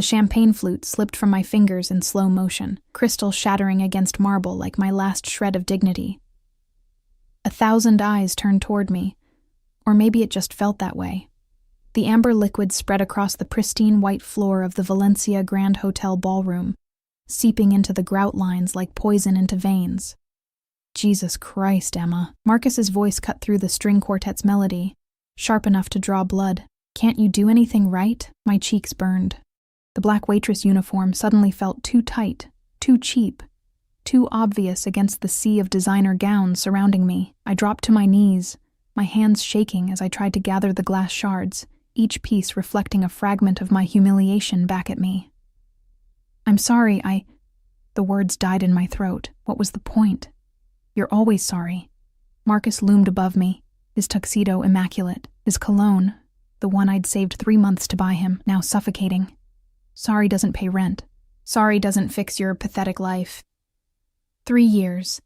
The champagne flute slipped from my fingers in slow motion, crystal shattering against marble like my last shred of dignity. 1,000 eyes turned toward me, or maybe it just felt that way. The amber liquid spread across the pristine white floor of the Valencia Grand Hotel ballroom, seeping into the grout lines like poison into veins. Jesus Christ, Emma. Marcus's voice cut through the string quartet's melody, sharp enough to draw blood. Can't you do anything right? My cheeks burned. The black waitress uniform suddenly felt too tight, too cheap, too obvious against the sea of designer gowns surrounding me. I dropped to my knees, my hands shaking as I tried to gather the glass shards, each piece reflecting a fragment of my humiliation back at me. I'm sorry, The words died in my throat. What was the point? You're always sorry. Marcus loomed above me, his tuxedo immaculate, his cologne, the one I'd saved 3 months to buy him, now suffocating. Sorry doesn't pay rent. Sorry doesn't fix your pathetic life. 3 years.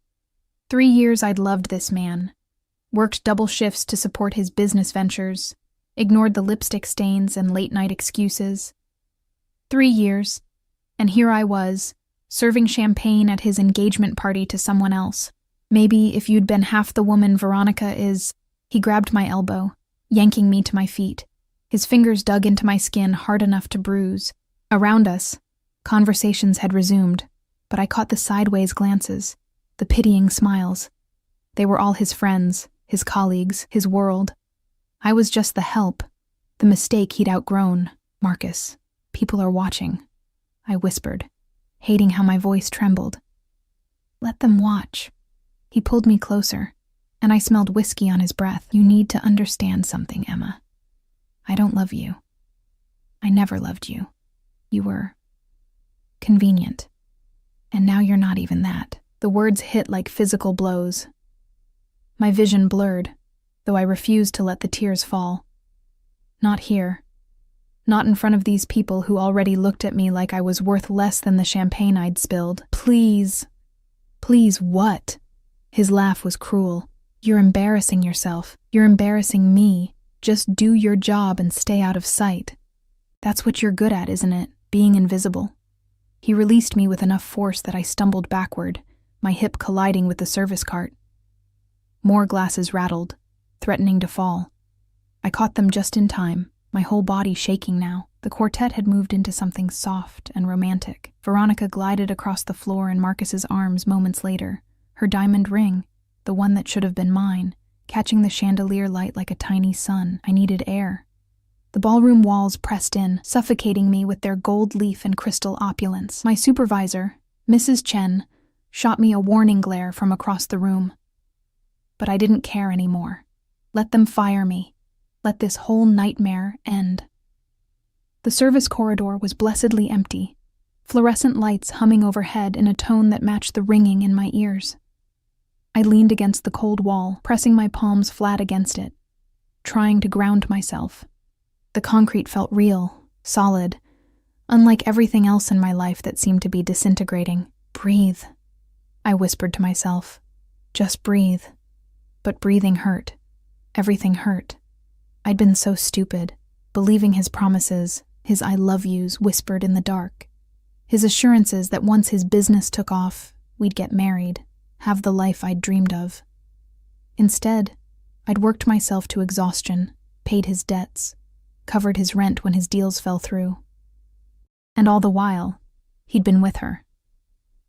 3 years I'd loved this man. Worked double shifts to support his business ventures. Ignored the lipstick stains and late-night excuses. 3 years. And here I was, serving champagne at his engagement party to someone else. Maybe if you'd been half the woman Veronica is... He grabbed my elbow, yanking me to my feet. His fingers dug into my skin hard enough to bruise. Around us, conversations had resumed, but I caught the sideways glances, the pitying smiles. They were all his friends, his colleagues, his world. I was just the help, the mistake he'd outgrown. Marcus, people are watching, I whispered, hating how my voice trembled. Let them watch. He pulled me closer, and I smelled whiskey on his breath. You need to understand something, Emma. I don't love you. I never loved you. You were convenient. And now you're not even that. The words hit like physical blows. My vision blurred, though I refused to let the tears fall. Not here. Not in front of these people who already looked at me like I was worth less than the champagne I'd spilled. Please. Please what? His laugh was cruel. You're embarrassing yourself. You're embarrassing me. Just do your job and stay out of sight. That's what you're good at, isn't it? Being invisible. He released me with enough force that I stumbled backward, my hip colliding with the service cart. More glasses rattled, threatening to fall. I caught them just in time, my whole body shaking now. The quartet had moved into something soft and romantic. Veronica glided across the floor in Marcus's arms moments later, her diamond ring, the one that should have been mine, catching the chandelier light like a tiny sun. I needed air. The ballroom walls pressed in, suffocating me with their gold leaf and crystal opulence. My supervisor, Mrs. Chen, shot me a warning glare from across the room. But I didn't care anymore. Let them fire me. Let this whole nightmare end. The service corridor was blessedly empty, fluorescent lights humming overhead in a tone that matched the ringing in my ears. I leaned against the cold wall, pressing my palms flat against it, trying to ground myself. The concrete felt real, solid, unlike everything else in my life that seemed to be disintegrating. Breathe, I whispered to myself. Just breathe. But breathing hurt. Everything hurt. I'd been so stupid, believing his promises, his I love yous whispered in the dark, his assurances that once his business took off, we'd get married, have the life I'd dreamed of. Instead, I'd worked myself to exhaustion, paid his debts, covered his rent when his deals fell through. And all the while, he'd been with her,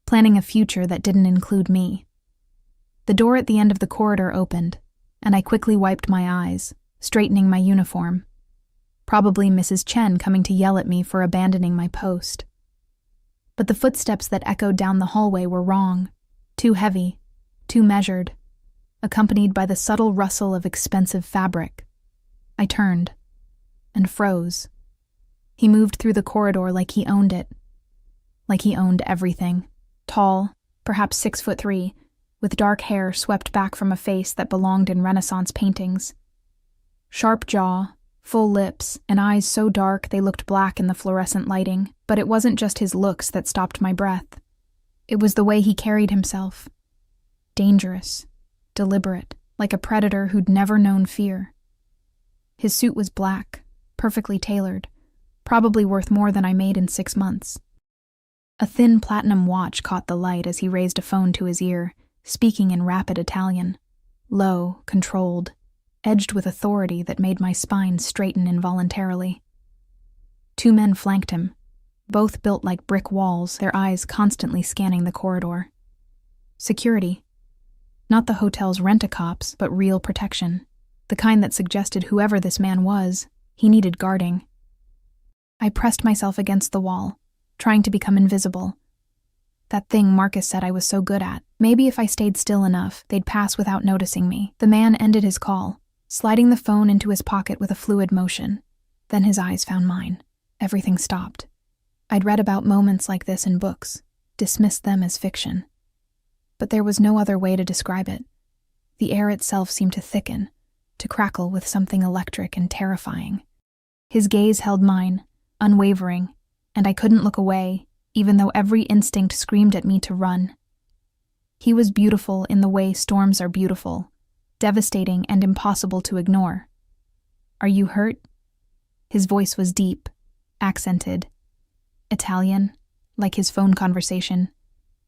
planning a future that didn't include me. The door at the end of the corridor opened, and I quickly wiped my eyes, straightening my uniform. Probably Mrs. Chen coming to yell at me for abandoning my post. But the footsteps that echoed down the hallway were wrong, too heavy, too measured, accompanied by the subtle rustle of expensive fabric. I turned and froze. He moved through the corridor like he owned it, like he owned everything. Tall, perhaps 6'3", with dark hair swept back from a face that belonged in Renaissance paintings. Sharp jaw, full lips, and eyes so dark they looked black in the fluorescent lighting. But it wasn't just his looks that stopped my breath. It was the way he carried himself. Dangerous, deliberate, like a predator who'd never known fear. His suit was black, perfectly tailored, probably worth more than I made in 6 months. A thin platinum watch caught the light as he raised a phone to his ear, speaking in rapid Italian. Low, controlled, edged with authority that made my spine straighten involuntarily. 2 men flanked him, both built like brick walls, their eyes constantly scanning the corridor. Security. Not the hotel's rent-a-cops, but real protection. The kind that suggested whoever this man was, he needed guarding. I pressed myself against the wall, trying to become invisible. That thing Marcus said I was so good at. Maybe if I stayed still enough, they'd pass without noticing me. The man ended his call, sliding the phone into his pocket with a fluid motion. Then his eyes found mine. Everything stopped. I'd read about moments like this in books, dismissed them as fiction. But there was no other way to describe it. The air itself seemed to thicken, to crackle with something electric and terrifying. His gaze held mine, unwavering, and I couldn't look away, even though every instinct screamed at me to run. He was beautiful in the way storms are beautiful, devastating and impossible to ignore. "Are you hurt?" His voice was deep, accented, Italian, like his phone conversation,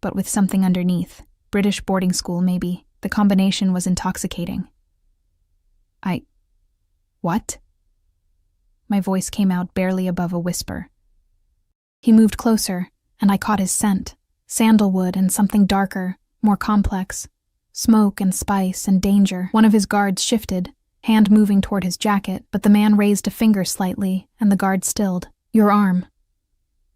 but with something underneath. British boarding school, maybe. The combination was intoxicating. What? My voice came out barely above a whisper. He moved closer, and I caught his scent. Sandalwood and something darker, more complex. Smoke and spice and danger. One of his guards shifted, hand moving toward his jacket, but the man raised a finger slightly, and the guard stilled. "Your arm."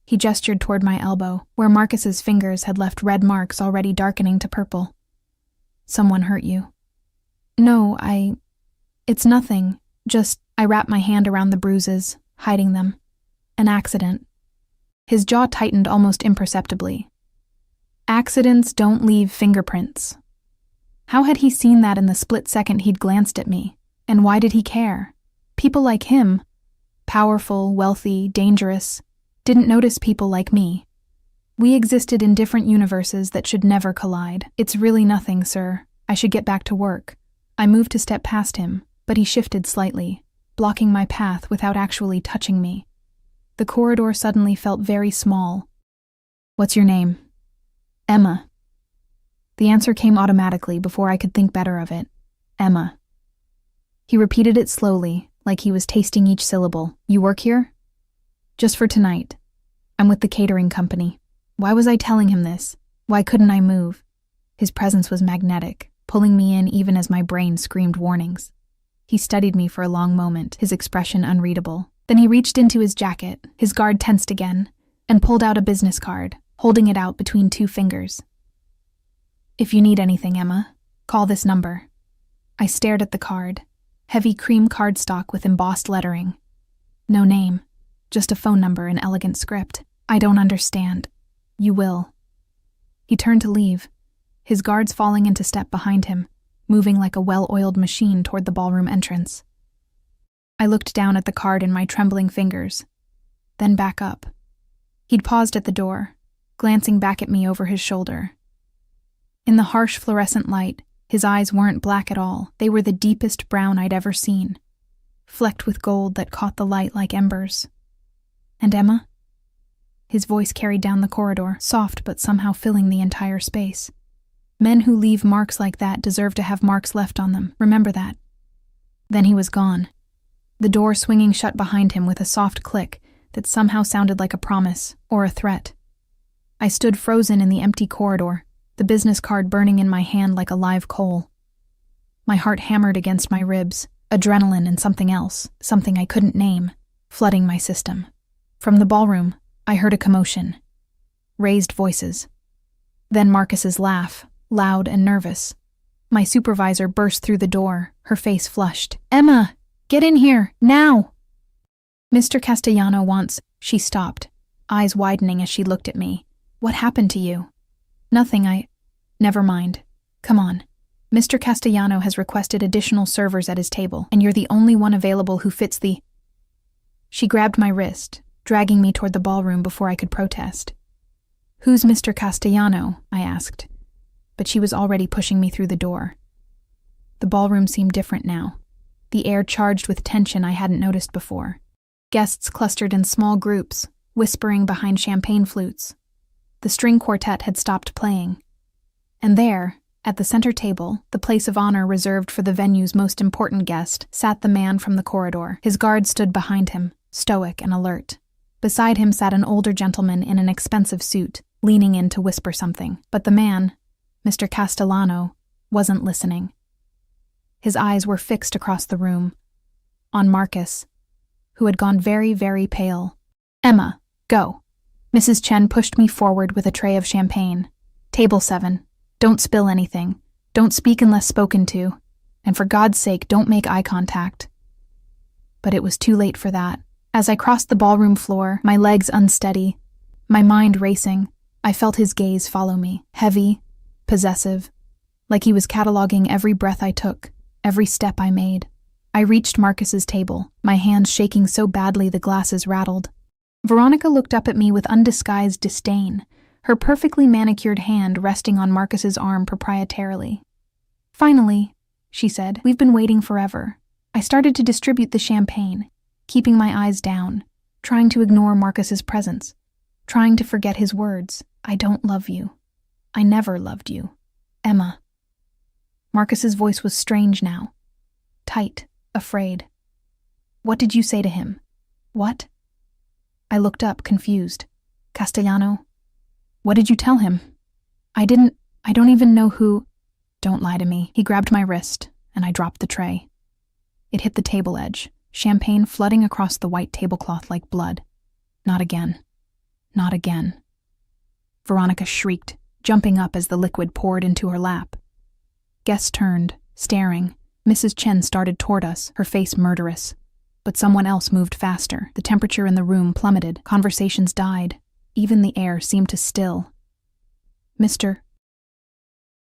He gestured toward my elbow, where Marcus's fingers had left red marks already darkening to purple. "Someone hurt you?" "No, It's nothing. I wrapped my hand around the bruises, hiding them. An accident." His jaw tightened almost imperceptibly. Accidents don't leave fingerprints. How had he seen that in the split second he'd glanced at me? And why did he care? People like him, powerful, wealthy, dangerous, didn't notice people like me. We existed in different universes that should never collide. "It's really nothing, sir. I should get back to work." I moved to step past him, but he shifted slightly, blocking my path without actually touching me. The corridor suddenly felt very small. "What's your name?" "Emma." The answer came automatically before I could think better of it. "Emma." He repeated it slowly, like he was tasting each syllable. "You work here?" "Just for tonight. I'm with the catering company." Why was I telling him this? Why couldn't I move? His presence was magnetic, pulling me in even as my brain screamed warnings. He studied me for a long moment, his expression unreadable. Then he reached into his jacket, his guard tensed again, and pulled out a business card, holding it out between 2 fingers. "If you need anything, Emma, call this number." I stared at the card, heavy cream cardstock with embossed lettering. No name, just a phone number in elegant script. "I don't understand." "You will." He turned to leave, his guards falling into step behind him, moving like a well-oiled machine toward the ballroom entrance. I looked down at the card in my trembling fingers, then back up. He'd paused at the door, glancing back at me over his shoulder. In the harsh fluorescent light, his eyes weren't black at all. They were the deepest brown I'd ever seen, flecked with gold that caught the light like embers. "And Emma?" His voice carried down the corridor, soft but somehow filling the entire space. "Men who leave marks like that deserve to have marks left on them. Remember that." Then he was gone, the door swinging shut behind him with a soft click that somehow sounded like a promise or a threat. I stood frozen in the empty corridor, the business card burning in my hand like a live coal. My heart hammered against my ribs, adrenaline and something else, something I couldn't name, flooding my system. From the ballroom, I heard a commotion. Raised voices. Then Marcus's laugh, loud and nervous. My supervisor burst through the door, her face flushed. "Emma, get in here, now!" "Mr. Castellano wants—" She stopped, eyes widening as she looked at me. "What happened to you?" "Nothing, Never mind. Come on. Mr. Castellano has requested additional servers at his table, and you're the only one available who fits the—" She grabbed my wrist, dragging me toward the ballroom before I could protest. "Who's Mr. Castellano?" I asked, but she was already pushing me through the door. The ballroom seemed different now, the air charged with tension I hadn't noticed before. Guests clustered in small groups, whispering behind champagne flutes. The string quartet had stopped playing. And there, at the center table, the place of honor reserved for the venue's most important guest, sat the man from the corridor. His guard stood behind him, stoic and alert. Beside him sat an older gentleman in an expensive suit, leaning in to whisper something. But the man, Mr. Castellano, wasn't listening. His eyes were fixed across the room, on Marcus, who had gone very, very pale. "Emma, go." Mrs. Chen pushed me forward with a tray of champagne. "Table 7. Don't spill anything. Don't speak unless spoken to. And for God's sake, don't make eye contact." But it was too late for that. As I crossed the ballroom floor, my legs unsteady, my mind racing, I felt his gaze follow me, heavy, possessive, like he was cataloging every breath I took, every step I made. I reached Marcus's table, my hands shaking so badly the glasses rattled. Veronica looked up at me with undisguised disdain, her perfectly manicured hand resting on Marcus's arm proprietarily. "Finally," she said, "we've been waiting forever." I started to distribute the champagne, keeping my eyes down, trying to ignore Marcus's presence, trying to forget his words. "I don't love you. I never loved you. Emma." Marcus's voice was strange now, tight, afraid. "What did you say to him?" "What?" I looked up, confused. "Castellano, what did you tell him?" I don't even know who." "Don't lie to me." He grabbed my wrist, and I dropped the tray. It hit the table edge, champagne flooding across the white tablecloth like blood. "Not again. Not again." Veronica shrieked, jumping up as the liquid poured into her lap. Guests turned, staring. Mrs. Chen started toward us, her face murderous. But someone else moved faster. The temperature in the room plummeted. Conversations died. Even the air seemed to still. Mr.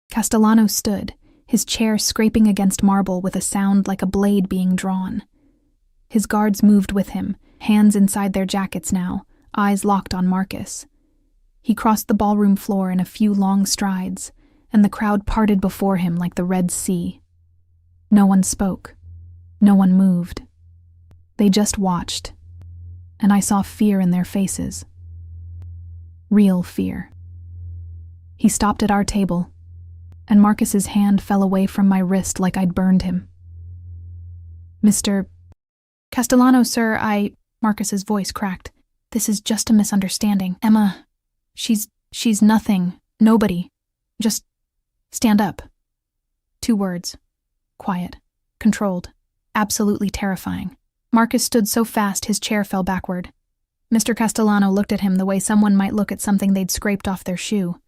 Castellano stood, his chair scraping against marble with a sound like a blade being drawn. His guards moved with him, hands inside their jackets now, eyes locked on Marcus. He crossed the ballroom floor in a few long strides, and the crowd parted before him like the Red Sea. No one spoke. No one moved. They just watched, and I saw fear in their faces. Real fear. He stopped at our table, and Marcus's hand fell away from my wrist like I'd burned him. "Mr. Castellano, sir, Marcus's voice cracked. "This is just a misunderstanding. Emma, she's nothing, nobody. Just stand up." 2 words. Quiet, controlled, absolutely terrifying. Marcus stood so fast his chair fell backward. Mr. Castellano looked at him the way someone might look at something they'd scraped off their shoe.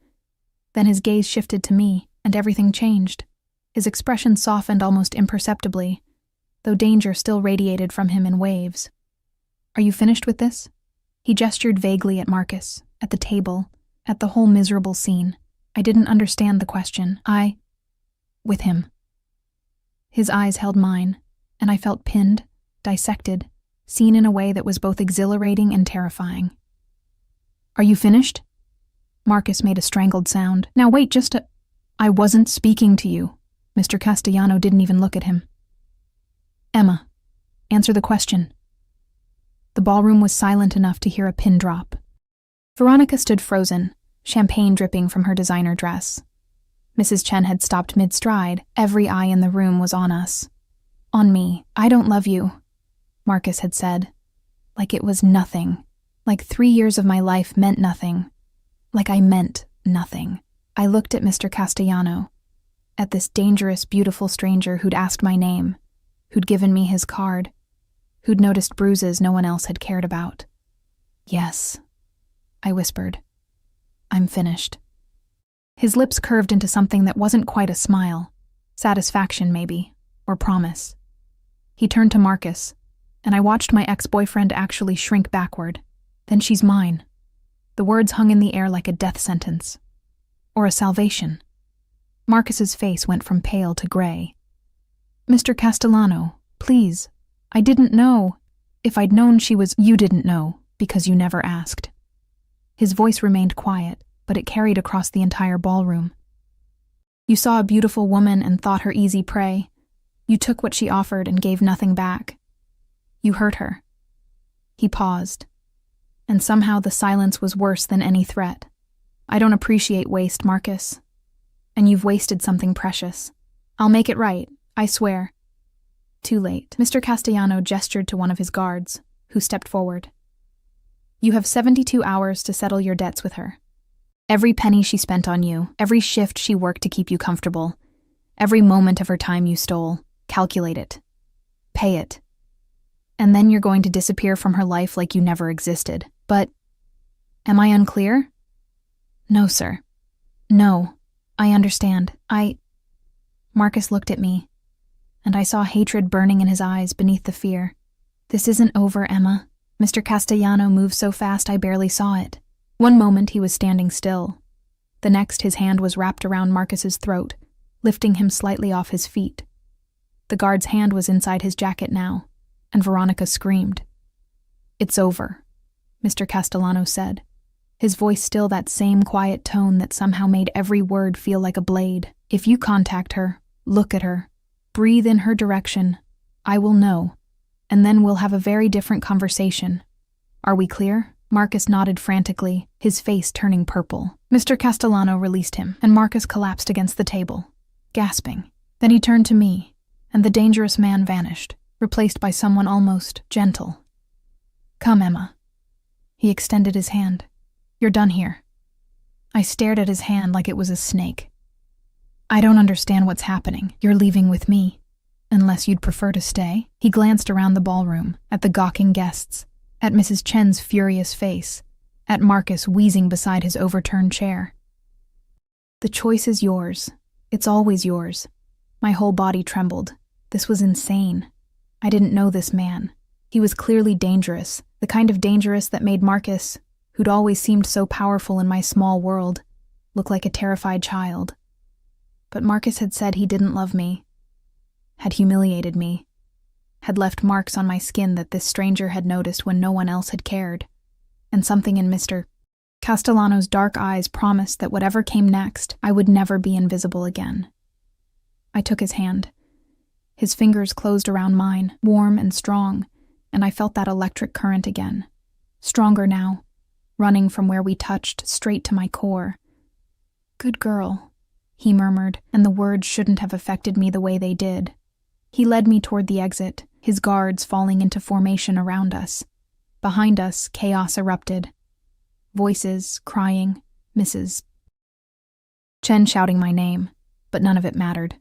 Then his gaze shifted to me, and everything changed. His expression softened almost imperceptibly, though danger still radiated from him in waves. "Are you finished with this?" He gestured vaguely at Marcus, at the table, at the whole miserable scene. I didn't understand the question. With him. His eyes held mine, and I felt pinned, dissected, seen in a way that was both exhilarating and terrifying. "Are you finished?" Marcus made a strangled sound. "Now wait, I wasn't speaking to you." Mr. Castellano didn't even look at him. "Emma, answer the question." The ballroom was silent enough to hear a pin drop. Veronica stood frozen, champagne dripping from her designer dress. Mrs. Chen had stopped mid-stride. Every eye in the room was on us. On me. "I don't love you," Marcus had said. Like it was nothing. Like 3 years of my life meant nothing. Like I meant nothing. I looked at Mr. Castellano, at this dangerous, beautiful stranger who'd asked my name, who'd given me his card, who'd noticed bruises no one else had cared about. "Yes," I whispered. "I'm finished." His lips curved into something that wasn't quite a smile. Satisfaction, maybe, or promise. He turned to Marcus, and I watched my ex-boyfriend actually shrink backward. "Then she's mine." The words hung in the air like a death sentence. Or a salvation. Marcus's face went from pale to gray. "Mr. Castellano, please. I didn't know. If I'd known she was—" "You didn't know, because you never asked." His voice remained quiet, but it carried across the entire ballroom. "You saw a beautiful woman and thought her easy prey. You took what she offered and gave nothing back. You hurt her. He paused, and somehow the silence was worse than any threat. I don't appreciate waste, Marcus. And you've wasted something precious. I'll make it right, I swear. Too late. Mr. Castellano gestured to one of his guards, who stepped forward. You have 72 hours to settle your debts with her. Every penny she spent on you, every shift she worked to keep you comfortable, every moment of her time you stole, calculate it. Pay it. And then you're going to disappear from her life like you never existed. But, am I unclear? No, sir. No, I understand. Marcus looked at me, and I saw hatred burning in his eyes beneath the fear. This isn't over, Emma. Mr. Castellano moved so fast I barely saw it. One moment he was standing still. The next his hand was wrapped around Marcus's throat, lifting him slightly off his feet. The guard's hand was inside his jacket now, and Veronica screamed. It's over, Mr. Castellano said, his voice still that same quiet tone that somehow made every word feel like a blade. If you contact her, look at her, breathe in her direction, I will know, and then we'll have a very different conversation. Are we clear? Marcus nodded frantically, his face turning purple. Mr. Castellano released him, and Marcus collapsed against the table, gasping. Then he turned to me, and the dangerous man vanished, replaced by someone almost gentle. Come, Emma. He extended his hand. You're done here. I stared at his hand like it was a snake. I don't understand what's happening. You're leaving with me. Unless you'd prefer to stay? He glanced around the ballroom, at the gawking guests, at Mrs. Chen's furious face, at Marcus wheezing beside his overturned chair. The choice is yours. It's always yours. My whole body trembled. This was insane. I didn't know this man. He was clearly dangerous, the kind of dangerous that made Marcus, who'd always seemed so powerful in my small world, look like a terrified child. But Marcus had said he didn't love me, had humiliated me, had left marks on my skin that this stranger had noticed when no one else had cared, and something in Mr. Castellano's dark eyes promised that whatever came next, I would never be invisible again. I took his hand. His fingers closed around mine, warm and strong, and I felt that electric current again. Stronger now, running from where we touched straight to my core. Good girl, he murmured, and the words shouldn't have affected me the way they did. He led me toward the exit, his guards falling into formation around us. Behind us, chaos erupted. Voices, crying, Mrs. Chen shouting my name, but none of it mattered.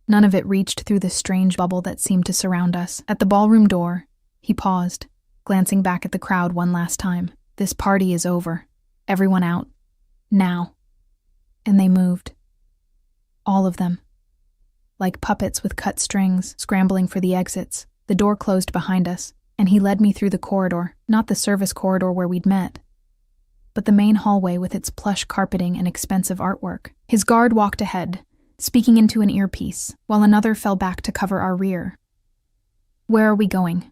None of it reached through the strange bubble that seemed to surround us. At the ballroom door, he paused, glancing back at the crowd one last time. This party is over. Everyone out. Now. And they moved. All of them. Like puppets with cut strings, scrambling for the exits. The door closed behind us, and he led me through the corridor, not the service corridor where we'd met, but the main hallway with its plush carpeting and expensive artwork. His guard walked ahead, speaking into an earpiece, while another fell back to cover our rear. Where are we going?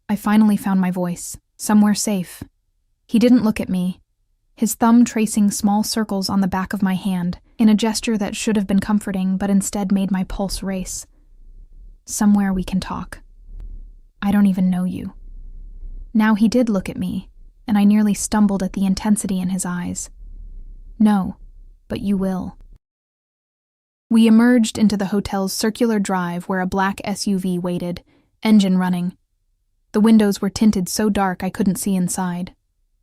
I finally found my voice, somewhere safe. He didn't look at me, his thumb tracing small circles on the back of my hand, in a gesture that should have been comforting but instead made my pulse race. Somewhere we can talk. I don't even know you. Now he did look at me, and I nearly stumbled at the intensity in his eyes. No, but you will. We emerged into the hotel's circular drive where a black SUV waited, engine running. The windows were tinted so dark I couldn't see inside.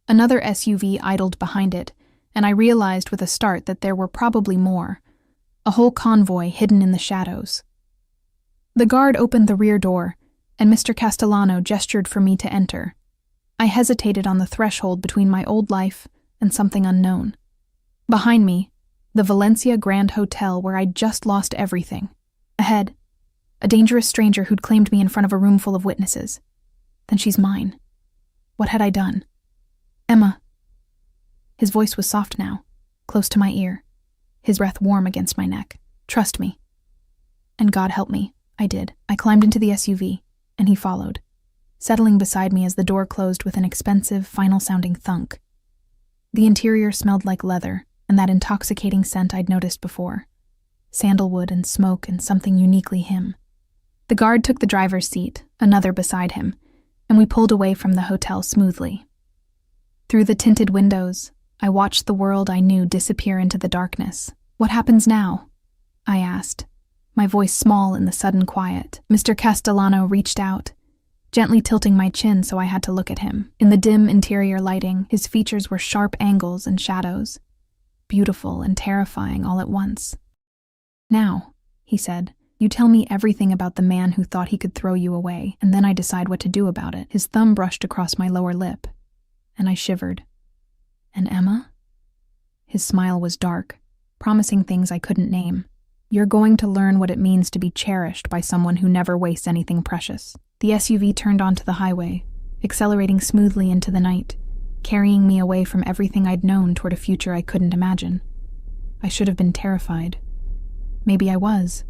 Another SUV idled behind it, and I realized with a start that there were probably more, a whole convoy hidden in the shadows. The guard opened the rear door, and Mr. Castellano gestured for me to enter. I hesitated on the threshold between my old life and something unknown. Behind me, the Valencia Grand Hotel where I'd just lost everything. Ahead, a dangerous stranger who'd claimed me in front of a room full of witnesses. Then she's mine. What had I done? Emma. His voice was soft now, close to my ear, his breath warm against my neck. Trust me. And God help me, I did. I climbed into the SUV, and he followed, settling beside me as the door closed with an expensive, final-sounding thunk. The interior smelled like leather, and that intoxicating scent I'd noticed before. Sandalwood and smoke and something uniquely him. The guard took the driver's seat, another beside him, and we pulled away from the hotel smoothly. Through the tinted windows, I watched the world I knew disappear into the darkness. "What happens now?" I asked, my voice small in the sudden quiet. Mr. Castellano reached out, gently tilting my chin so I had to look at him. In the dim interior lighting, his features were sharp angles and shadows, beautiful and terrifying all at once. "Now," he said, "you tell me everything about the man who thought he could throw you away, and then I decide what to do about it." His thumb brushed across my lower lip, and I shivered. "And Emma?" His smile was dark, promising things I couldn't name. "You're going to learn what it means to be cherished by someone who never wastes anything precious." The SUV turned onto the highway, accelerating smoothly into the night, carrying me away from everything I'd known toward a future I couldn't imagine. I should have been terrified. Maybe I was.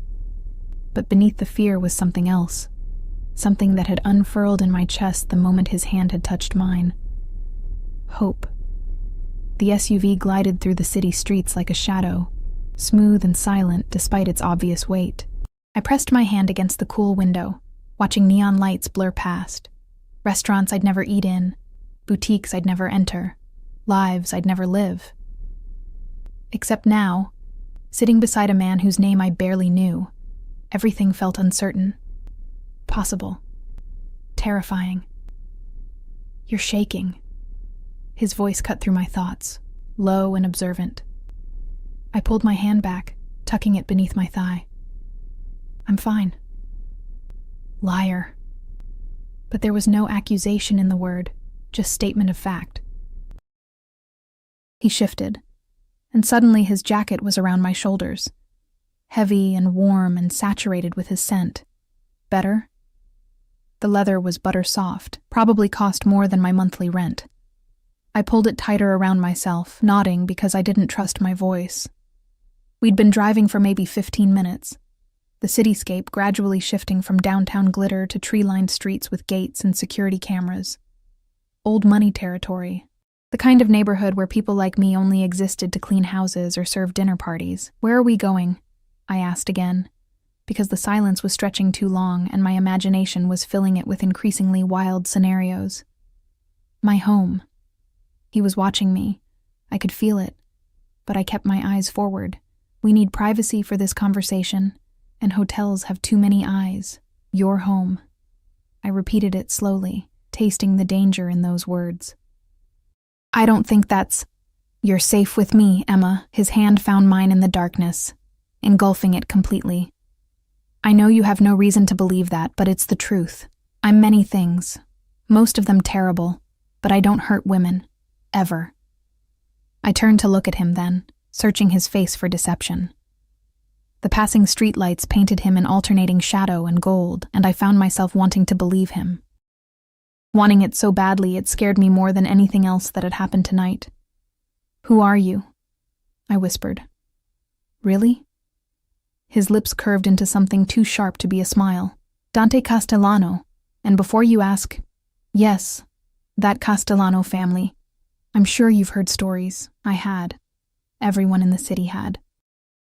But beneath the fear was something else, something that had unfurled in my chest the moment his hand had touched mine. Hope. The SUV glided through the city streets like a shadow, smooth and silent despite its obvious weight. I pressed my hand against the cool window, watching neon lights blur past. Restaurants I'd never eat in, boutiques I'd never enter, lives I'd never live. Except now, sitting beside a man whose name I barely knew, everything felt uncertain, possible, terrifying. "You're shaking." His voice cut through my thoughts, low and observant. I pulled my hand back, tucking it beneath my thigh. "I'm fine." Liar. But there was no accusation in the word, just statement of fact. He shifted, and suddenly his jacket was around my shoulders, heavy and warm and saturated with his scent. Better? The leather was butter soft, probably cost more than my monthly rent. I pulled it tighter around myself, nodding because I didn't trust my voice. We'd been driving for maybe 15 minutes, the cityscape gradually shifting from downtown glitter to tree-lined streets with gates and security cameras. Old money territory, the kind of neighborhood where people like me only existed to clean houses or serve dinner parties. "Where are we going?" I asked again, because the silence was stretching too long and my imagination was filling it with increasingly wild scenarios. "My home." He was watching me. I could feel it, but I kept my eyes forward. "We need privacy for this conversation, and hotels have too many eyes. Your home." I repeated it slowly, tasting the danger in those words. "I don't think that's—" "You're safe with me, Emma." His hand found mine in the darkness, engulfing it completely. "I know you have no reason to believe that, but it's the truth. I'm many things, most of them terrible, but I don't hurt women. Ever." I turned to look at him then, searching his face for deception. The passing streetlights painted him in alternating shadow and gold, and I found myself wanting to believe him. Wanting it so badly it scared me more than anything else that had happened tonight. "Who are you?" I whispered. "Really?" His lips curved into something too sharp to be a smile. "Dante Castellano, and before you ask, yes, that Castellano family. I'm sure you've heard stories." I had. Everyone in the city had.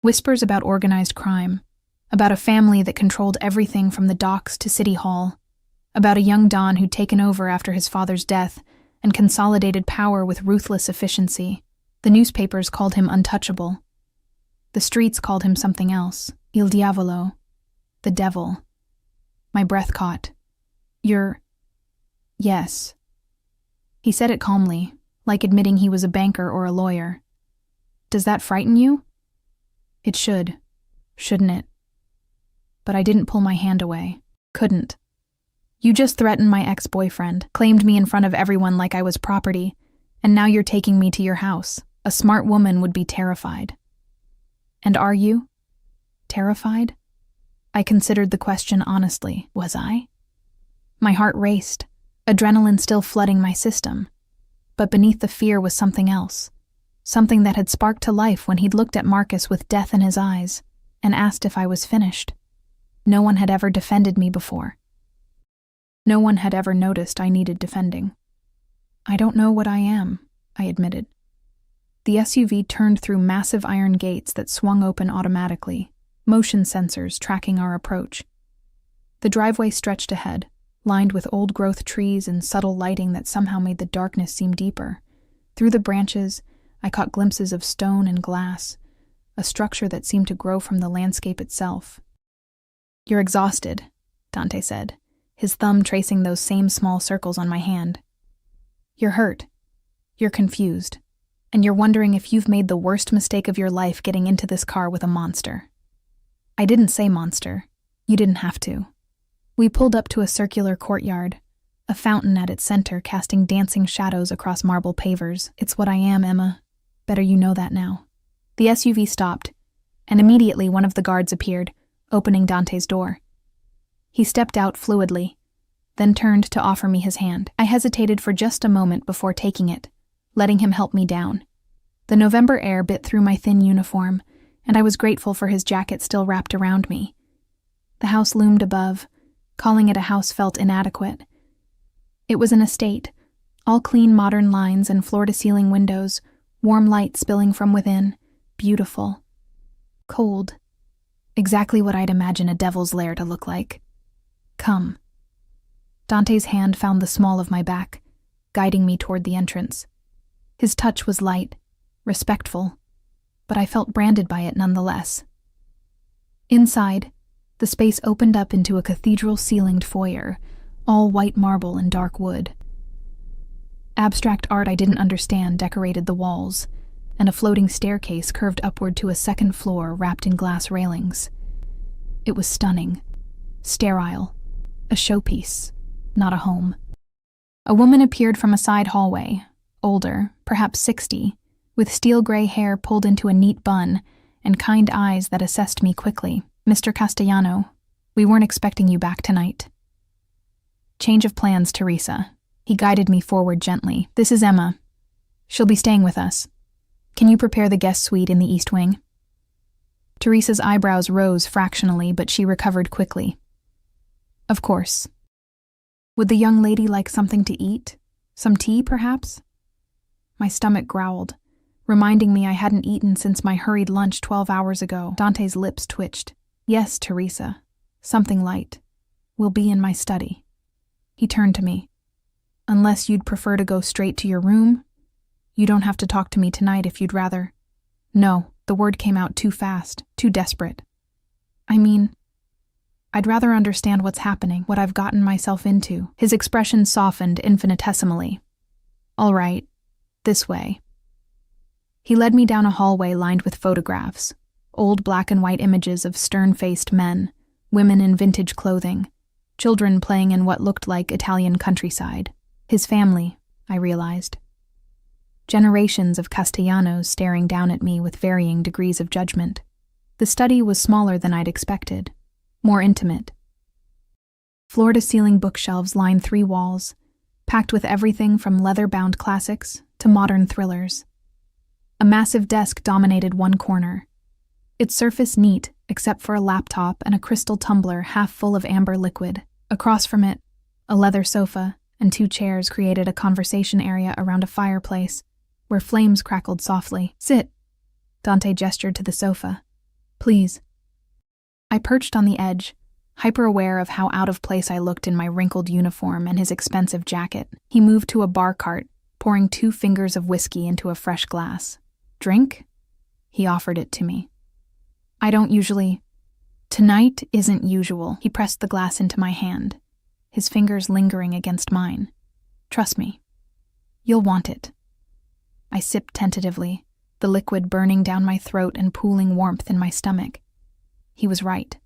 Whispers about organized crime, about a family that controlled everything from the docks to City Hall, about a young Don who'd taken over after his father's death and consolidated power with ruthless efficiency. The newspapers called him untouchable. The streets called him something else, Il Diavolo, the devil. My breath caught. "You're—" "Yes." He said it calmly, like admitting he was a banker or a lawyer. "Does that frighten you?" It should, shouldn't it? But I didn't pull my hand away. Couldn't. "You just threatened my ex-boyfriend, claimed me in front of everyone like I was property, and now you're taking me to your house. A smart woman would be terrified." "And are you? Terrified?" I considered the question honestly. Was I? My heart raced, adrenaline still flooding my system. But beneath the fear was something else. Something that had sparked to life when he'd looked at Marcus with death in his eyes and asked if I was finished. No one had ever defended me before. No one had ever noticed I needed defending. "I don't know what I am," I admitted. The SUV turned through massive iron gates that swung open automatically, motion sensors tracking our approach. The driveway stretched ahead, lined with old-growth trees and subtle lighting that somehow made the darkness seem deeper. Through the branches, I caught glimpses of stone and glass, a structure that seemed to grow from the landscape itself. "You're exhausted," Dante said, his thumb tracing those same small circles on my hand. "You're hurt. You're confused. And you're wondering if you've made the worst mistake of your life getting into this car with a monster." I didn't say monster. You didn't have to. We pulled up to a circular courtyard, a fountain at its center casting dancing shadows across marble pavers. "It's what I am, Emma. Better you know that now." The SUV stopped, and immediately one of the guards appeared, opening Dante's door. He stepped out fluidly, then turned to offer me his hand. I hesitated for just a moment before taking it, letting him help me down. The November air bit through my thin uniform, and I was grateful for his jacket still wrapped around me. The house loomed above. Calling it a house felt inadequate. It was an estate, all clean modern lines and floor-to-ceiling windows, warm light spilling from within, beautiful. Cold. Exactly what I'd imagine a devil's lair to look like. "Come." Dante's hand found the small of my back, guiding me toward the entrance. His touch was light, respectful, but I felt branded by it nonetheless. Inside, the space opened up into a cathedral-ceilinged foyer, all white marble and dark wood. Abstract art I didn't understand decorated the walls, and a floating staircase curved upward to a second floor wrapped in glass railings. It was stunning, sterile, a showpiece, not a home. A woman appeared from a side hallway, older, perhaps 60, with steel-gray hair pulled into a neat bun and kind eyes that assessed me quickly. "Mr. Castellano, we weren't expecting you back tonight." "Change of plans, Teresa." He guided me forward gently. "This is Emma. She'll be staying with us. Can you prepare the guest suite in the east wing?" Teresa's eyebrows rose fractionally, but she recovered quickly. "Of course. Would the young lady like something to eat? Some tea, perhaps?" My stomach growled, reminding me I hadn't eaten since my hurried lunch 12 hours ago. Dante's lips twitched. "Yes, Teresa. Something light. We'll be in my study." He turned to me. "Unless you'd prefer to go straight to your room? You don't have to talk to me tonight if you'd rather." "No," the word came out too fast, too desperate. "I mean, I'd rather understand what's happening, what I've gotten myself into." His expression softened infinitesimally. "All right, this way." He led me down a hallway lined with photographs, old black and white images of stern-faced men, women in vintage clothing, children playing in what looked like Italian countryside. His family, I realized. Generations of Castellanos staring down at me with varying degrees of judgment. The study was smaller than I'd expected, more intimate. Floor-to-ceiling bookshelves lined 3 walls, packed with everything from leather-bound classics to modern thrillers. A massive desk dominated one corner, its surface neat except for a laptop and a crystal tumbler half full of amber liquid. Across from it, a leather sofa and 2 chairs created a conversation area around a fireplace, where flames crackled softly. "Sit." Dante gestured to the sofa. "Please." I perched on the edge, hyper-aware of how out of place I looked in my wrinkled uniform and his expensive jacket. He moved to a bar cart, pouring 2 fingers of whiskey into a fresh glass. "Drink?" He offered it to me. "I don't usually." "Tonight isn't usual." He pressed the glass into my hand, his fingers lingering against mine. "Trust me. You'll want it." I sipped tentatively, the liquid burning down my throat and pooling warmth in my stomach. He was right.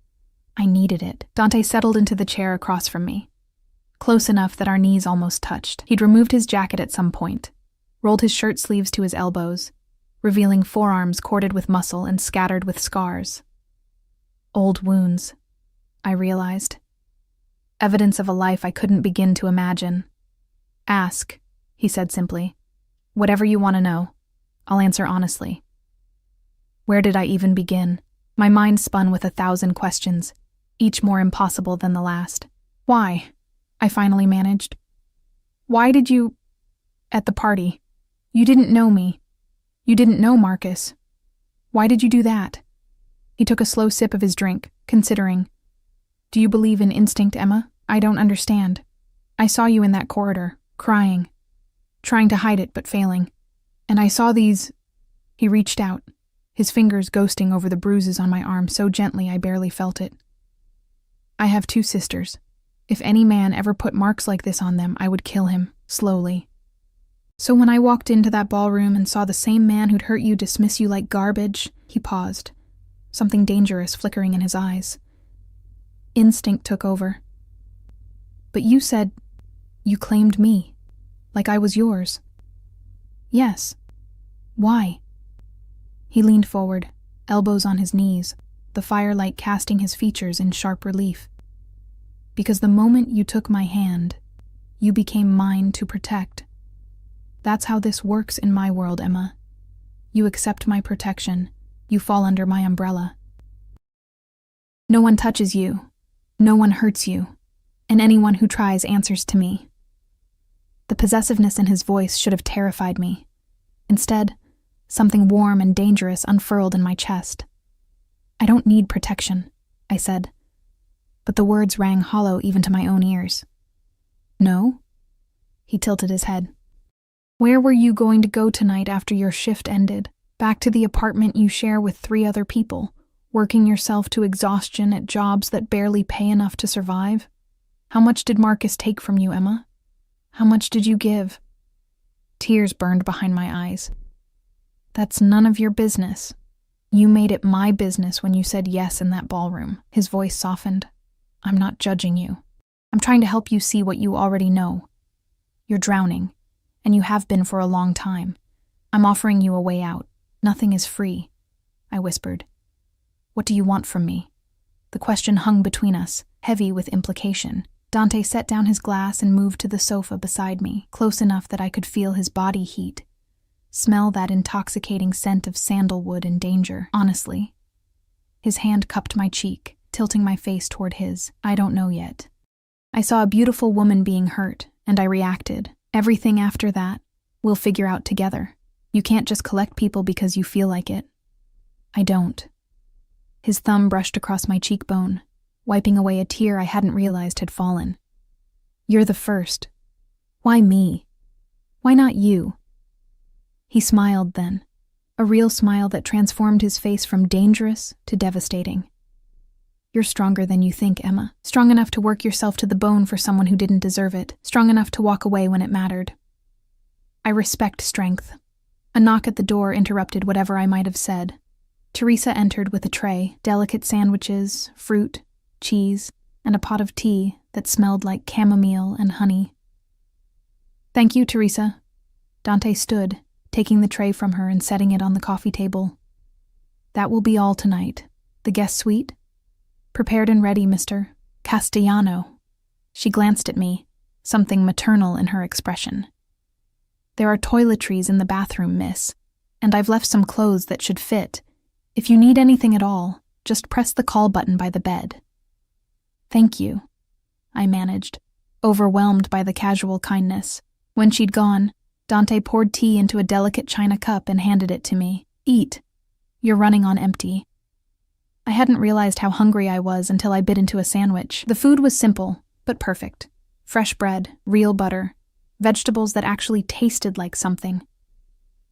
I needed it. Dante settled into the chair across from me, close enough that our knees almost touched. He'd removed his jacket at some point, rolled his shirt sleeves to his elbows, revealing forearms corded with muscle and scattered with scars. Old wounds, I realized. Evidence of a life I couldn't begin to imagine. "Ask," he said simply. "Whatever you want to know. I'll answer honestly." Where did I even begin? My mind spun with 1,000 questions, each more impossible than the last. "Why?" I finally managed. "Why did you... at the party? You didn't know me. You didn't know Marcus. Why did you do that?" He took a slow sip of his drink, considering. "Do you believe in instinct, Emma? I don't understand." I saw you in that corridor, crying, trying to hide it but failing. And I saw these—" He reached out, his fingers ghosting over the bruises on my arm so gently I barely felt it. "I have 2 sisters. If any man ever put marks like this on them, I would kill him, slowly. So when I walked into that ballroom and saw the same man who'd hurt you dismiss you like garbage," he paused, something dangerous flickering in his eyes. "Instinct took over. But you said you claimed me, like I was yours." "Yes. Why?" He leaned forward, elbows on his knees, the firelight casting his features in sharp relief. "Because the moment you took my hand, you became mine to protect. That's how this works in my world, Emma. You accept my protection, you fall under my umbrella. No one touches you, no one hurts you, and anyone who tries answers to me." The possessiveness in his voice should have terrified me. Instead, something warm and dangerous unfurled in my chest. "I don't need protection," I said, but the words rang hollow even to my own ears. "No?" He tilted his head. "Where were you going to go tonight after your shift ended? Back to the apartment you share with 3 other people, working yourself to exhaustion at jobs that barely pay enough to survive? How much did Marcus take from you, Emma? How much did you give?" Tears burned behind my eyes. "That's none of your business. You made it my business when you said yes in that ballroom." His voice softened. "I'm not judging you. I'm trying to help you see what you already know. You're drowning, and you have been for a long time. I'm offering you a way out. Nothing is free," I whispered. "What do you want from me?" The question hung between us, heavy with implication. Dante set down his glass and moved to the sofa beside me, close enough that I could feel his body heat, smell that intoxicating scent of sandalwood and danger, honestly. His hand cupped my cheek, tilting my face toward his. "I don't know yet. I saw a beautiful woman being hurt, and I reacted. Everything after that, we'll figure out together. You can't just collect people because you feel like it." "I don't." His thumb brushed across my cheekbone, wiping away a tear I hadn't realized had fallen. "You're the first. Why me? Why not you?" He smiled then, a real smile that transformed his face from dangerous to devastating. "You're stronger than you think, Emma. Strong enough to work yourself to the bone for someone who didn't deserve it. Strong enough to walk away when it mattered." I respect strength. A knock at the door interrupted whatever I might have said. Teresa entered with a tray, delicate sandwiches, fruit, cheese, and a pot of tea that smelled like chamomile and honey. "Thank you, Teresa." Dante stood, taking the tray from her and setting it on the coffee table. "That will be all tonight. The guest suite? Prepared and ready, Mr. Castellano." She glanced at me, something maternal in her expression. "There are toiletries in the bathroom, miss, and I've left some clothes that should fit. If you need anything at all, just press the call button by the bed." "Thank you," I managed, overwhelmed by the casual kindness. When she'd gone, Dante poured tea into a delicate china cup and handed it to me. "Eat. You're running on empty." I hadn't realized how hungry I was until I bit into a sandwich. The food was simple, but perfect. Fresh bread, real butter, vegetables that actually tasted like something.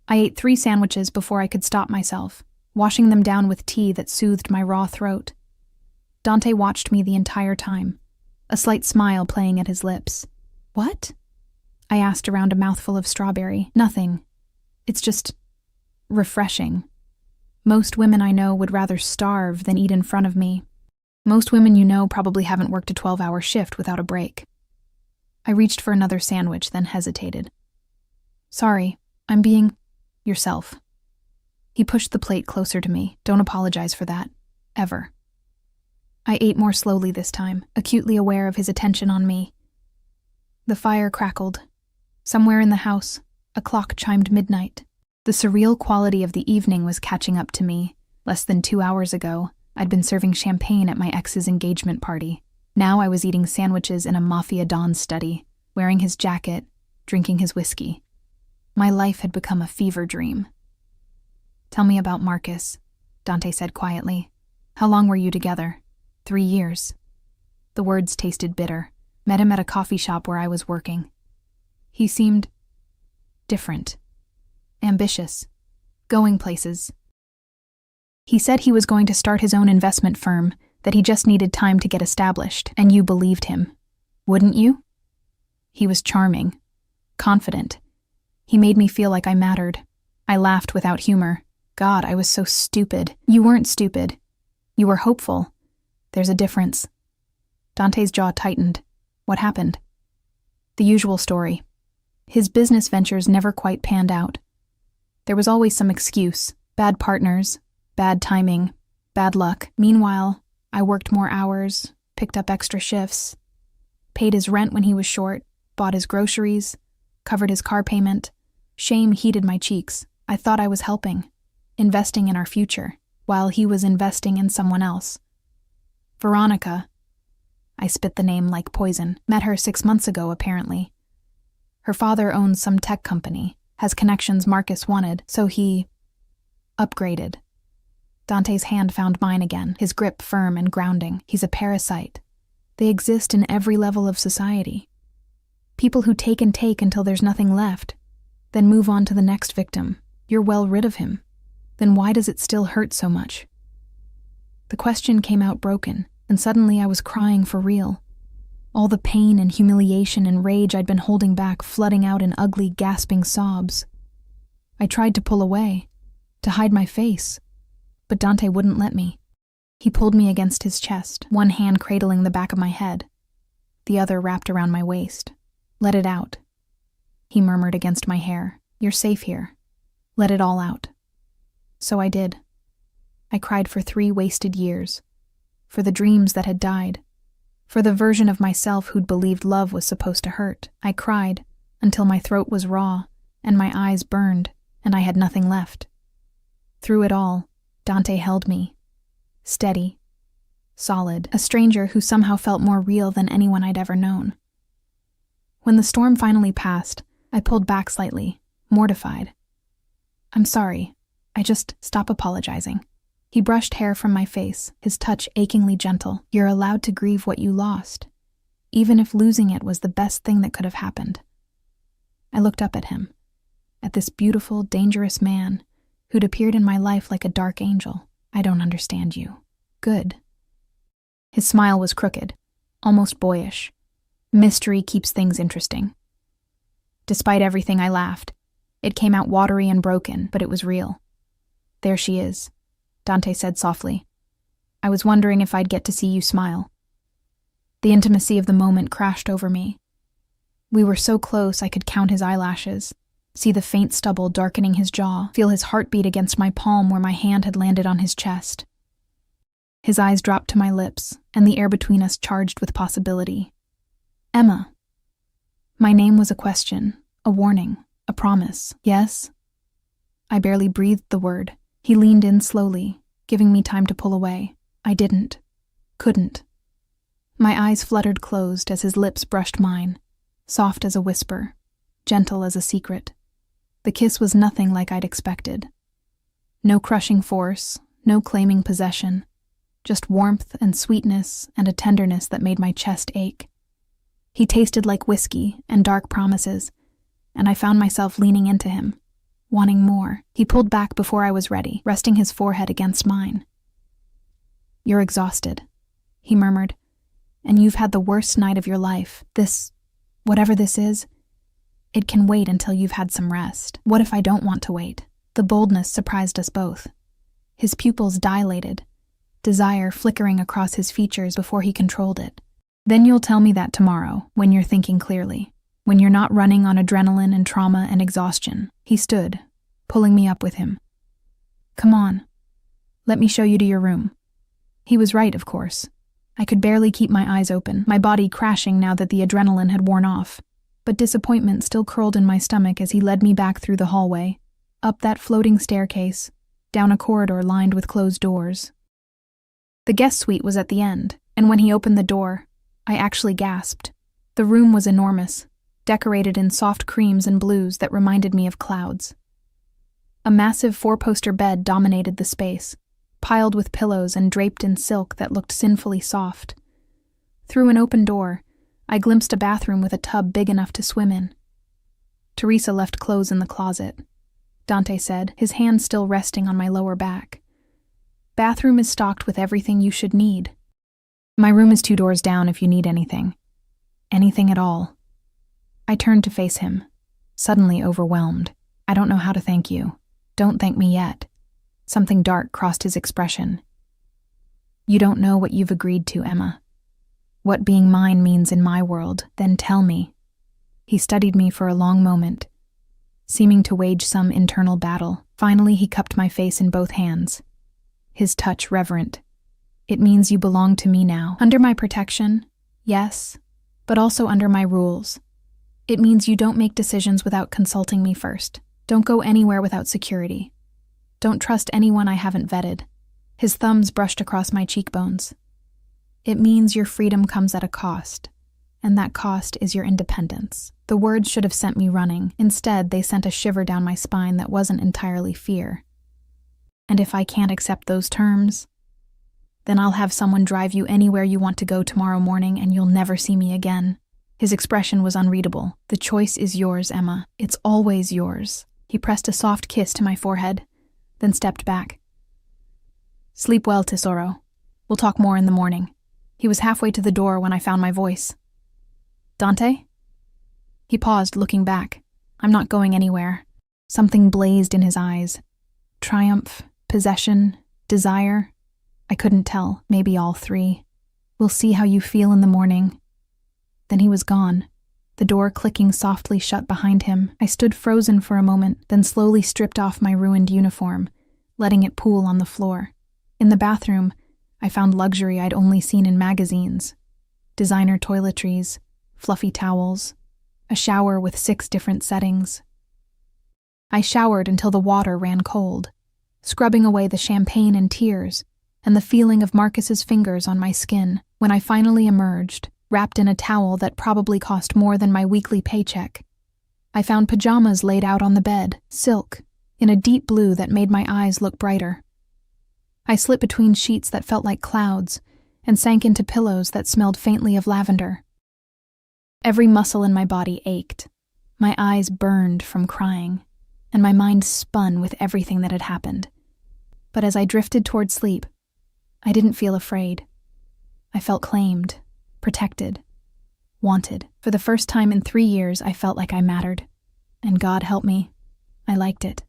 I ate 3 sandwiches before I could stop myself, washing them down with tea that soothed my raw throat. Dante watched me the entire time, a slight smile playing at his lips. "What?" I asked around a mouthful of strawberry. "Nothing. It's just refreshing. Most women I know would rather starve than eat in front of me. Most women you know probably haven't worked a 12-hour shift without a break." I reached for another sandwich, then hesitated. "Sorry, I'm being yourself." He pushed the plate closer to me. "Don't apologize for that. Ever." I ate more slowly this time, acutely aware of his attention on me. The fire crackled. Somewhere in the house, a clock chimed midnight. The surreal quality of the evening was catching up to me. Less than 2 hours ago, I'd been serving champagne at my ex's engagement party. Now I was eating sandwiches in a Mafia Don's study, wearing his jacket, drinking his whiskey. My life had become a fever dream. "Tell me about Marcus," Dante said quietly. "How long were you together?" 3 years. The words tasted bitter, Met him at a coffee shop where I was working. He seemed different, ambitious, going places. He said he was going to start his own investment firm, that he just needed time to get established, and you believed him. Wouldn't you? He was charming, confident. He made me feel like I mattered. I laughed without humor. God, I was so stupid. You weren't stupid. You were hopeful. There's a difference. Dante's jaw tightened. What happened? The usual story. His business ventures never quite panned out. There was always some excuse. Bad partners, bad timing, bad luck. Meanwhile, I worked more hours, picked up extra shifts, paid his rent when he was short, bought his groceries, covered his car payment. Shame heated my cheeks. I thought I was helping, investing in our future, while he was investing in someone else. Veronica, I spit the name like poison, met her 6 months ago apparently. Her father owns some tech company, has connections Marcus wanted, so he upgraded. Dante's hand found mine again, his grip firm and grounding. He's a parasite. They exist in every level of society. People who take and take until there's nothing left, then move on to the next victim. You're well rid of him. Then why does it still hurt so much? The question came out broken, and suddenly I was crying for real. All the pain and humiliation and rage I'd been holding back flooding out in ugly, gasping sobs. I tried to pull away, to hide my face, but Dante wouldn't let me. He pulled me against his chest, one hand cradling the back of my head, the other wrapped around my waist. Let it out. He murmured against my hair. You're safe here. Let it all out. So I did. I cried for 3 wasted years. For the dreams that had died. For the version of myself who'd believed love was supposed to hurt. I cried until my throat was raw and my eyes burned and I had nothing left. Through it all, Dante held me. Steady. Solid. A stranger who somehow felt more real than anyone I'd ever known. When the storm finally passed, I pulled back slightly, mortified. I'm sorry. Stop apologizing. He brushed hair from my face, his touch achingly gentle. You're allowed to grieve what you lost, even if losing it was the best thing that could have happened. I looked up at him, at this beautiful, dangerous man who'd appeared in my life like a dark angel. I don't understand you. Good. His smile was crooked, almost boyish. Mystery keeps things interesting. Despite everything, I laughed. It came out watery and broken, but it was real. There she is, Dante said softly. I was wondering if I'd get to see you smile. The intimacy of the moment crashed over me. We were so close I could count his eyelashes, see the faint stubble darkening his jaw, feel his heartbeat against my palm where my hand had landed on his chest. His eyes dropped to my lips, and the air between us charged with possibility. Emma. My name was a question, a warning, a promise. Yes? I barely breathed the word. He leaned in slowly, giving me time to pull away. I didn't. Couldn't. My eyes fluttered closed as his lips brushed mine, soft as a whisper, gentle as a secret. The kiss was nothing like I'd expected. No crushing force, no claiming possession, just warmth and sweetness and a tenderness that made my chest ache. He tasted like whiskey and dark promises, and I found myself leaning into him, wanting more. He pulled back before I was ready, resting his forehead against mine. You're exhausted, he murmured, and you've had the worst night of your life. Whatever this is, it can wait until you've had some rest. What if I don't want to wait? The boldness surprised us both. His pupils dilated, desire flickering across his features before he controlled it. Then you'll tell me that tomorrow, when you're thinking clearly, when you're not running on adrenaline and trauma and exhaustion. He stood, pulling me up with him. Come on. Let me show you to your room. He was right, of course. I could barely keep my eyes open, my body crashing now that the adrenaline had worn off. But disappointment still curled in my stomach as he led me back through the hallway, up that floating staircase, down a corridor lined with closed doors. The guest suite was at the end, and when he opened the door, I actually gasped. The room was enormous, decorated in soft creams and blues that reminded me of clouds. A massive 4-poster bed dominated the space, piled with pillows and draped in silk that looked sinfully soft. Through an open door, I glimpsed a bathroom with a tub big enough to swim in. Teresa left clothes in the closet, Dante said, his hand still resting on my lower back. Bathroom is stocked with everything you should need. My room is 2 doors down if you need anything. Anything at all. I turned to face him, suddenly overwhelmed. I don't know how to thank you. Don't thank me yet. Something dark crossed his expression. You don't know what you've agreed to, Emma. What being mine means in my world, then tell me. He studied me for a long moment, seeming to wage some internal battle. Finally, he cupped my face in both hands, his touch reverent. It means you belong to me now. Under my protection, yes, but also under my rules. It means you don't make decisions without consulting me first. Don't go anywhere without security. Don't trust anyone I haven't vetted. His thumbs brushed across my cheekbones. It means your freedom comes at a cost, and that cost is your independence. The words should have sent me running. Instead, they sent a shiver down my spine that wasn't entirely fear. And if I can't accept those terms, then I'll have someone drive you anywhere you want to go tomorrow morning and you'll never see me again. His expression was unreadable. The choice is yours, Emma. It's always yours. He pressed a soft kiss to my forehead, then stepped back. Sleep well, Tesoro. We'll talk more in the morning. He was halfway to the door when I found my voice. Dante? He paused, looking back. I'm not going anywhere. Something blazed in his eyes. Triumph, possession, desire. I couldn't tell, maybe all three. We'll see how you feel in the morning. Then he was gone, the door clicking softly shut behind him. I stood frozen for a moment, then slowly stripped off my ruined uniform, letting it pool on the floor. In the bathroom, I found luxury I'd only seen in magazines. Designer toiletries, fluffy towels, a shower with 6 different settings. I showered until the water ran cold, scrubbing away the champagne and tears, and the feeling of Marcus's fingers on my skin. When I finally emerged, wrapped in a towel that probably cost more than my weekly paycheck, I found pajamas laid out on the bed, silk, in a deep blue that made my eyes look brighter. I slipped between sheets that felt like clouds and sank into pillows that smelled faintly of lavender. Every muscle in my body ached, my eyes burned from crying, and my mind spun with everything that had happened. But as I drifted toward sleep, I didn't feel afraid. I felt claimed, protected, wanted. For the first time in 3 years, I felt like I mattered. And God help me, I liked it.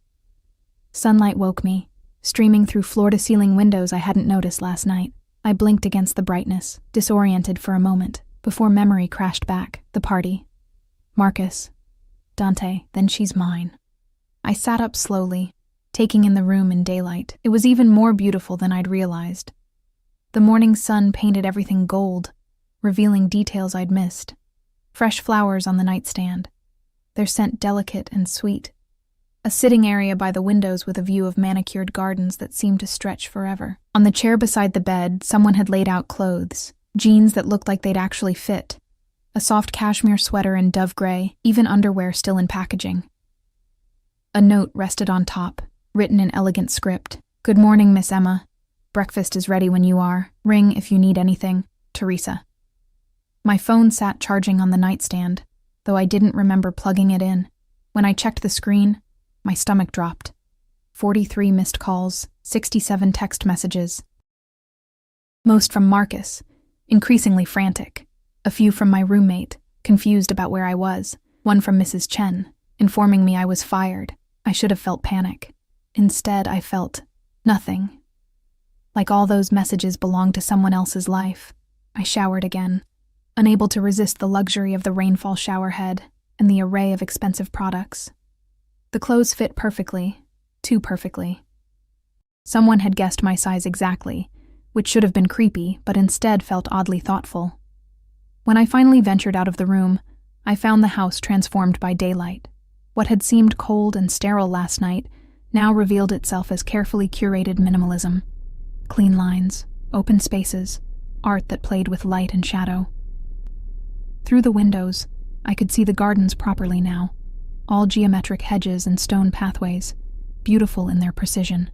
Sunlight woke me, streaming through floor-to-ceiling windows I hadn't noticed last night. I blinked against the brightness, disoriented for a moment, before memory crashed back. The party. Marcus. Dante, then she's mine. I sat up slowly, taking in the room in daylight. It was even more beautiful than I'd realized. The morning sun painted everything gold, revealing details I'd missed. Fresh flowers on the nightstand, their scent delicate and sweet. A sitting area by the windows with a view of manicured gardens that seemed to stretch forever. On the chair beside the bed, someone had laid out clothes, jeans that looked like they'd actually fit, a soft cashmere sweater in dove gray, even underwear still in packaging. A note rested on top, written in elegant script. Good morning, Miss Emma. Breakfast is ready when you are. Ring if you need anything. Teresa. My phone sat charging on the nightstand, though I didn't remember plugging it in. When I checked the screen, my stomach dropped. 43 missed calls, 67 text messages. Most from Marcus, increasingly frantic. A few from my roommate, confused about where I was. One from Mrs. Chen, informing me I was fired. I should have felt panic. Instead, I felt nothing. Like all those messages belonged to someone else's life. I showered again, unable to resist the luxury of the rainfall shower head and the array of expensive products. The clothes fit perfectly, too perfectly. Someone had guessed my size exactly, which should have been creepy, but instead felt oddly thoughtful. When I finally ventured out of the room, I found the house transformed by daylight. What had seemed cold and sterile last night now revealed itself as carefully curated minimalism. Clean lines, open spaces, art that played with light and shadow. Through the windows, I could see the gardens properly now, all geometric hedges and stone pathways, beautiful in their precision.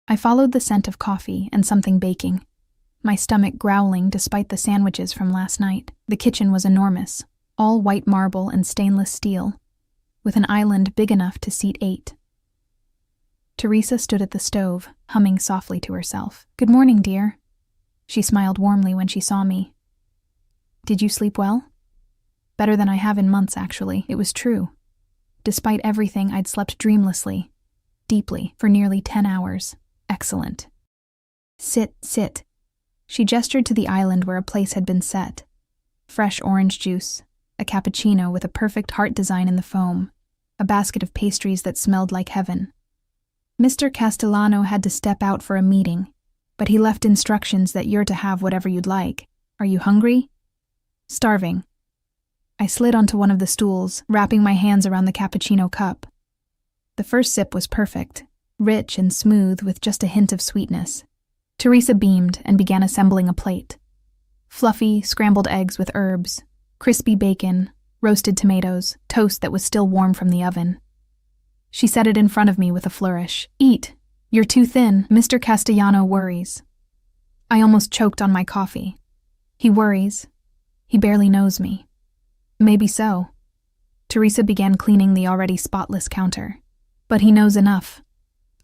I followed the scent of coffee and something baking, my stomach growling despite the sandwiches from last night. The kitchen was enormous, all white marble and stainless steel, with an island big enough to seat 8. Teresa stood at the stove, humming softly to herself. "Good morning, dear." She smiled warmly when she saw me. "Did you sleep well?" "Better than I have in months, actually." It was true. Despite everything, I'd slept dreamlessly, deeply, for nearly 10 hours. Excellent. "Sit, sit." She gestured to the island where a place had been set. Fresh orange juice, a cappuccino with a perfect heart design in the foam, a basket of pastries that smelled like heaven. Mr. Castellano had to step out for a meeting, but he left instructions that you're to have whatever you'd like. Are you hungry? "Starving." I slid onto one of the stools, wrapping my hands around the cappuccino cup. The first sip was perfect, rich and smooth with just a hint of sweetness. Teresa beamed and began assembling a plate. Fluffy, scrambled eggs with herbs, crispy bacon, roasted tomatoes, toast that was still warm from the oven. She set it in front of me with a flourish. "Eat. You're too thin. Mr. Castellano worries." I almost choked on my coffee. He worries. He barely knows me. Maybe so. Teresa began cleaning the already spotless counter. "But he knows enough.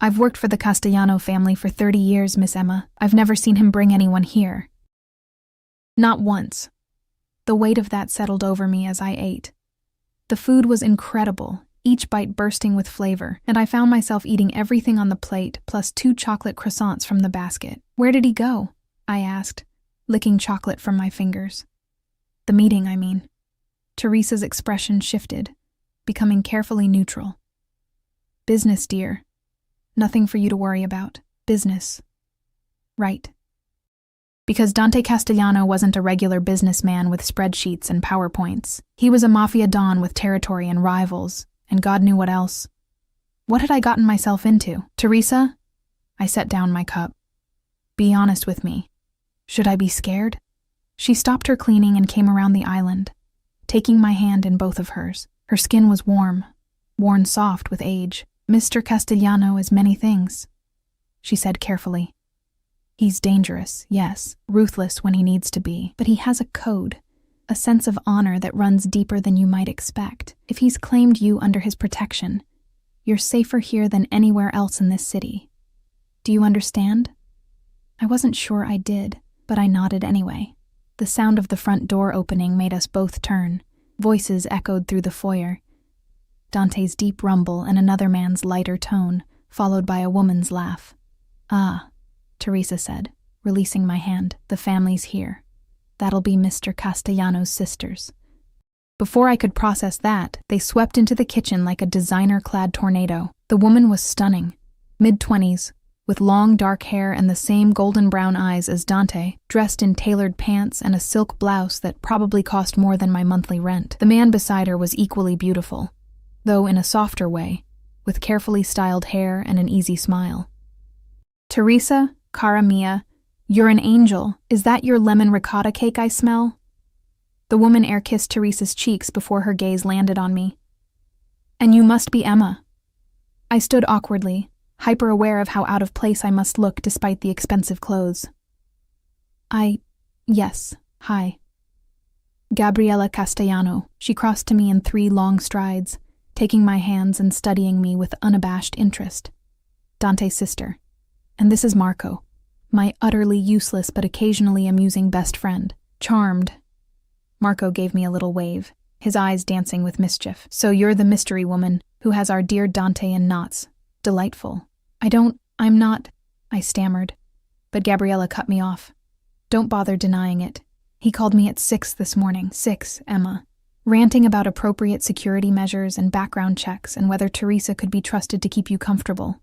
I've worked for the Castellano family for 30 years, Miss Emma. I've never seen him bring anyone here." Not once. The weight of that settled over me as I ate. The food was incredible, each bite bursting with flavor, and I found myself eating everything on the plate plus 2 chocolate croissants from the basket. "Where did he go?" I asked, licking chocolate from my fingers. "The meeting, I mean." Teresa's expression shifted, becoming carefully neutral. "Business, dear. Nothing for you to worry about. Business." "Right." Because Dante Castellano wasn't a regular businessman with spreadsheets and PowerPoints. He was a mafia don with territory and rivals, and God knew what else. What had I gotten myself into? "Teresa?" I set down my cup. "Be honest with me. Should I be scared?" She stopped her cleaning and came around the island, taking my hand in both of hers. Her skin was warm, worn soft with age. "Mr. Castellano is many things," she said carefully. "He's dangerous, yes, ruthless when he needs to be, but he has a code, a sense of honor that runs deeper than you might expect. If he's claimed you under his protection, you're safer here than anywhere else in this city. Do you understand?" I wasn't sure I did, but I nodded anyway. The sound of the front door opening made us both turn. Voices echoed through the foyer. Dante's deep rumble and another man's lighter tone, followed by a woman's laugh. "Ah," Teresa said, releasing my hand. "The family's here. That'll be Mr. Castellano's sisters." Before I could process that, they swept into the kitchen like a designer-clad tornado. The woman was stunning, mid-20s, with long dark hair and the same golden-brown eyes as Dante, dressed in tailored pants and a silk blouse that probably cost more than my monthly rent. The man beside her was equally beautiful, though in a softer way, with carefully styled hair and an easy smile. "Teresa, cara mia, you're an angel. Is that your lemon ricotta cake I smell?" The woman air-kissed Teresa's cheeks before her gaze landed on me. "And you must be Emma." I stood awkwardly, hyper-aware of how out of place I must look despite the expensive clothes. Yes, hi." "Gabriella Castellano." She crossed to me in 3 long strides, taking my hands and studying me with unabashed interest. "Dante's sister. And this is Marco, my utterly useless but occasionally amusing best friend. Charmed." Marco gave me a little wave, his eyes dancing with mischief. "So you're the mystery woman who has our dear Dante in knots. Delightful." I'm not," I stammered, but Gabriella cut me off. "Don't bother denying it. He called me at 6 this morning. 6, Emma. Ranting about appropriate security measures and background checks and whether Teresa could be trusted to keep you comfortable."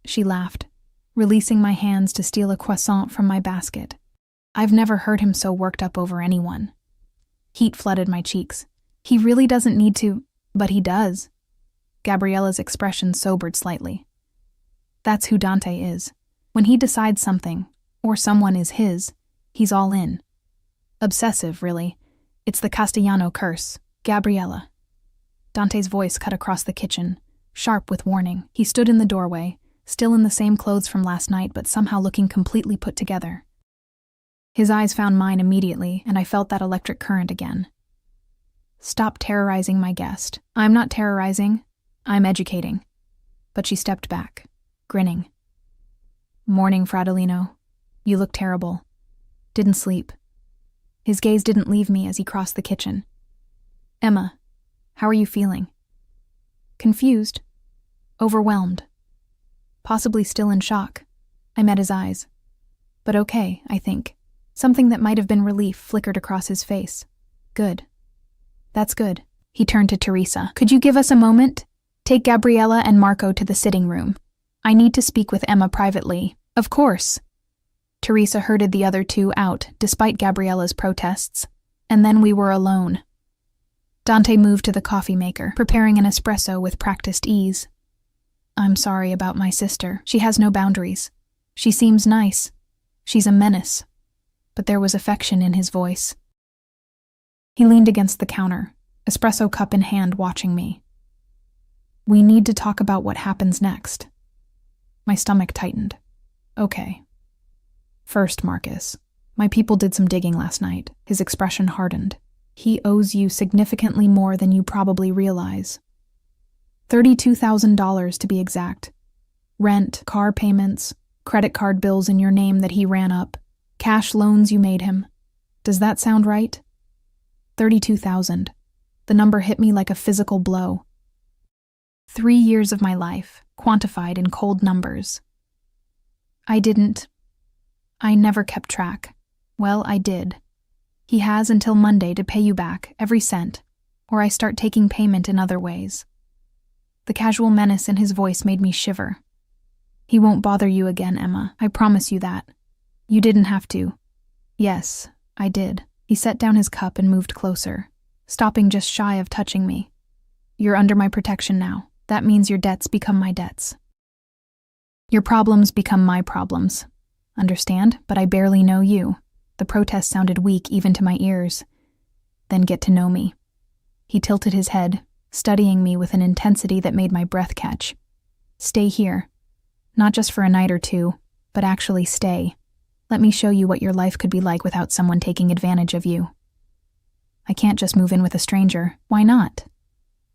She laughed, releasing my hands to steal a croissant from my basket. I've never heard him so worked up over anyone. Heat flooded my cheeks. "He really doesn't need to, but he does." Gabriella's expression sobered slightly. "That's who Dante is. When he decides something, or someone is his, he's all in. Obsessive, really. It's the Castellano curse. Gabriella." Dante's voice cut across the kitchen, sharp with warning. He stood in the doorway, still in the same clothes from last night but somehow looking completely put together. His eyes found mine immediately, and I felt that electric current again. Stop terrorizing my guest. I'm not terrorizing. I'm educating. But she stepped back, grinning. Morning, Fradolino. You look terrible. Didn't sleep. His gaze didn't leave me as he crossed the kitchen. Emma, how are you feeling? Confused. Overwhelmed. Possibly still in shock. I met his eyes. But okay, I think. Something that might have been relief flickered across his face. Good. That's good. He turned to Teresa. Could you give us a moment? Take Gabriella and Marco to the sitting room. I need to speak with Emma privately. Of course. Teresa herded the other two out, despite Gabriella's protests, and then we were alone. Dante moved to the coffee maker, preparing an espresso with practiced ease. I'm sorry about my sister. She has no boundaries. She seems nice. She's a menace. But there was affection in his voice. He leaned against the counter, espresso cup in hand, watching me. We need to talk about what happens next. My stomach tightened. Okay. First, Marcus. My people did some digging last night. His expression hardened. He owes you significantly more than you probably realize. $32,000 to be exact. Rent, car payments, credit card bills in your name that he ran up, cash loans you made him. Does that sound right? 32,000. The number hit me like a physical blow. 3 years of my life, quantified in cold numbers. I never kept track. Well, I did. He has until Monday to pay you back, every cent, or I start taking payment in other ways. The casual menace in his voice made me shiver. He won't bother you again, Emma. I promise you that. You didn't have to. Yes, I did. He set down his cup and moved closer, stopping just shy of touching me. You're under my protection now. That means your debts become my debts. Your problems become my problems. Understand? But I barely know you. The protest sounded weak even to my ears. Then get to know me. He tilted his head, studying me with an intensity that made my breath catch. Stay here. Not just for a night or two, but actually stay. Let me show you what your life could be like without someone taking advantage of you. I can't just move in with a stranger. Why not?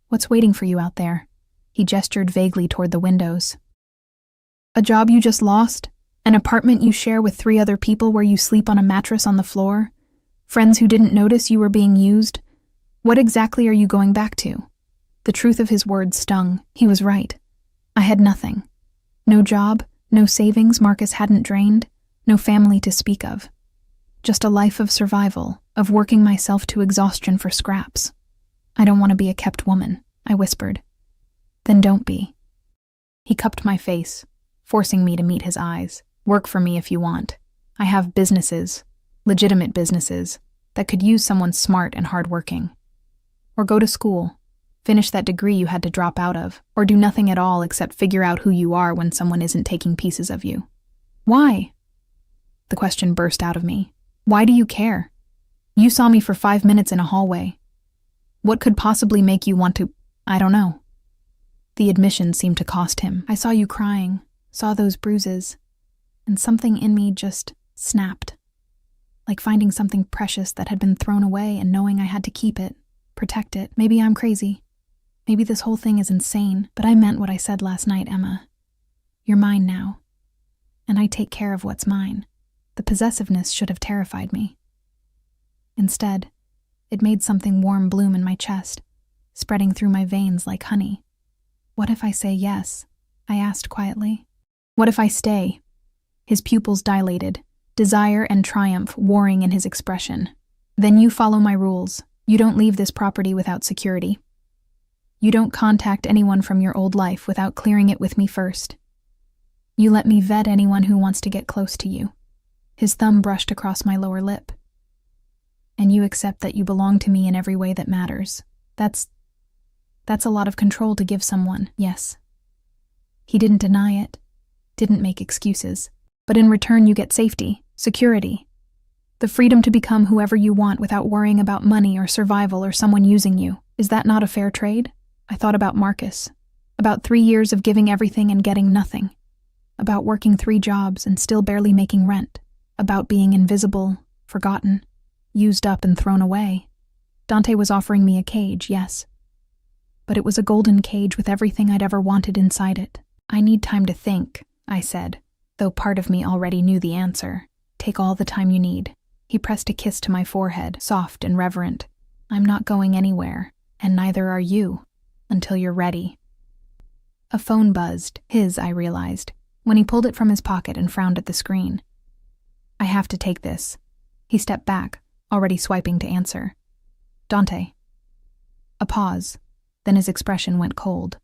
What's waiting for you out there? He gestured vaguely toward the windows. A job you just lost? An apartment you share with 3 other people where you sleep on a mattress on the floor? Friends who didn't notice you were being used? What exactly are you going back to? The truth of his words stung. He was right. I had nothing. No job, no savings Marcus hadn't drained, no family to speak of. Just a life of survival, of working myself to exhaustion for scraps. I don't want to be a kept woman, I whispered. Then don't be. He cupped my face, forcing me to meet his eyes. Work for me if you want. I have businesses, legitimate businesses, that could use someone smart and hardworking. Or go to school, finish that degree you had to drop out of, or do nothing at all except figure out who you are when someone isn't taking pieces of you. Why? The question burst out of me. Why do you care? You saw me for 5 minutes in a hallway. What could possibly make you want to... I don't know. The admission seemed to cost him. I saw you crying, saw those bruises, and something in me just snapped. Like finding something precious that had been thrown away and knowing I had to keep it, protect it. Maybe I'm crazy. Maybe this whole thing is insane, but I meant what I said last night, Emma. You're mine now. And I take care of what's mine. The possessiveness should have terrified me. Instead, it made something warm bloom in my chest, spreading through my veins like honey. What if I say yes? I asked quietly. What if I stay? His pupils dilated, desire and triumph warring in his expression. Then you follow my rules. You don't leave this property without security. You don't contact anyone from your old life without clearing it with me first. You let me vet anyone who wants to get close to you. His thumb brushed across my lower lip. And you accept that you belong to me in every way that matters. That's a lot of control to give someone, yes. He didn't deny it, didn't make excuses. But in return you get safety, security, the freedom to become whoever you want without worrying about money or survival or someone using you. Is that not a fair trade? I thought about Marcus, about 3 years of giving everything and getting nothing, about working 3 jobs and still barely making rent, about being invisible, forgotten, used up and thrown away. Dante was offering me a cage, yes. But it was a golden cage with everything I'd ever wanted inside it. I need time to think, I said, though part of me already knew the answer. Take all the time you need. He pressed a kiss to my forehead, soft and reverent. I'm not going anywhere, and neither are you, until you're ready. A phone buzzed, his, I realized, when he pulled it from his pocket and frowned at the screen. I have to take this. He stepped back, already swiping to answer. Dante. A pause, then his expression went cold.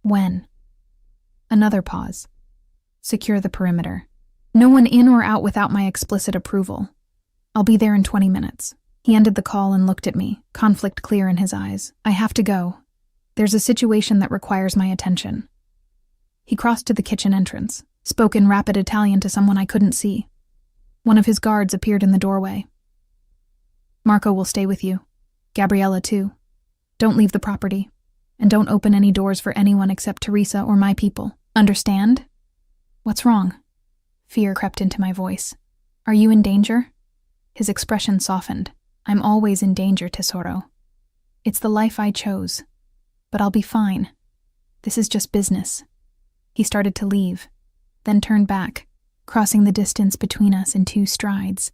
When? Another pause. Secure the perimeter. No one in or out without my explicit approval. I'll be there in 20 minutes. He ended the call and looked at me, conflict clear in his eyes. I have to go. There's a situation that requires my attention. He crossed to the kitchen entrance, spoke in rapid Italian to someone I couldn't see. One of his guards appeared in the doorway. Marco will stay with you. Gabriella, too. Don't leave the property. And don't open any doors for anyone except Teresa or my people. Understand? What's wrong? Fear crept into my voice. Are you in danger? His expression softened. I'm always in danger, Tesoro. It's the life I chose. But I'll be fine. This is just business. He started to leave, then turned back, crossing the distance between us in 2 strides.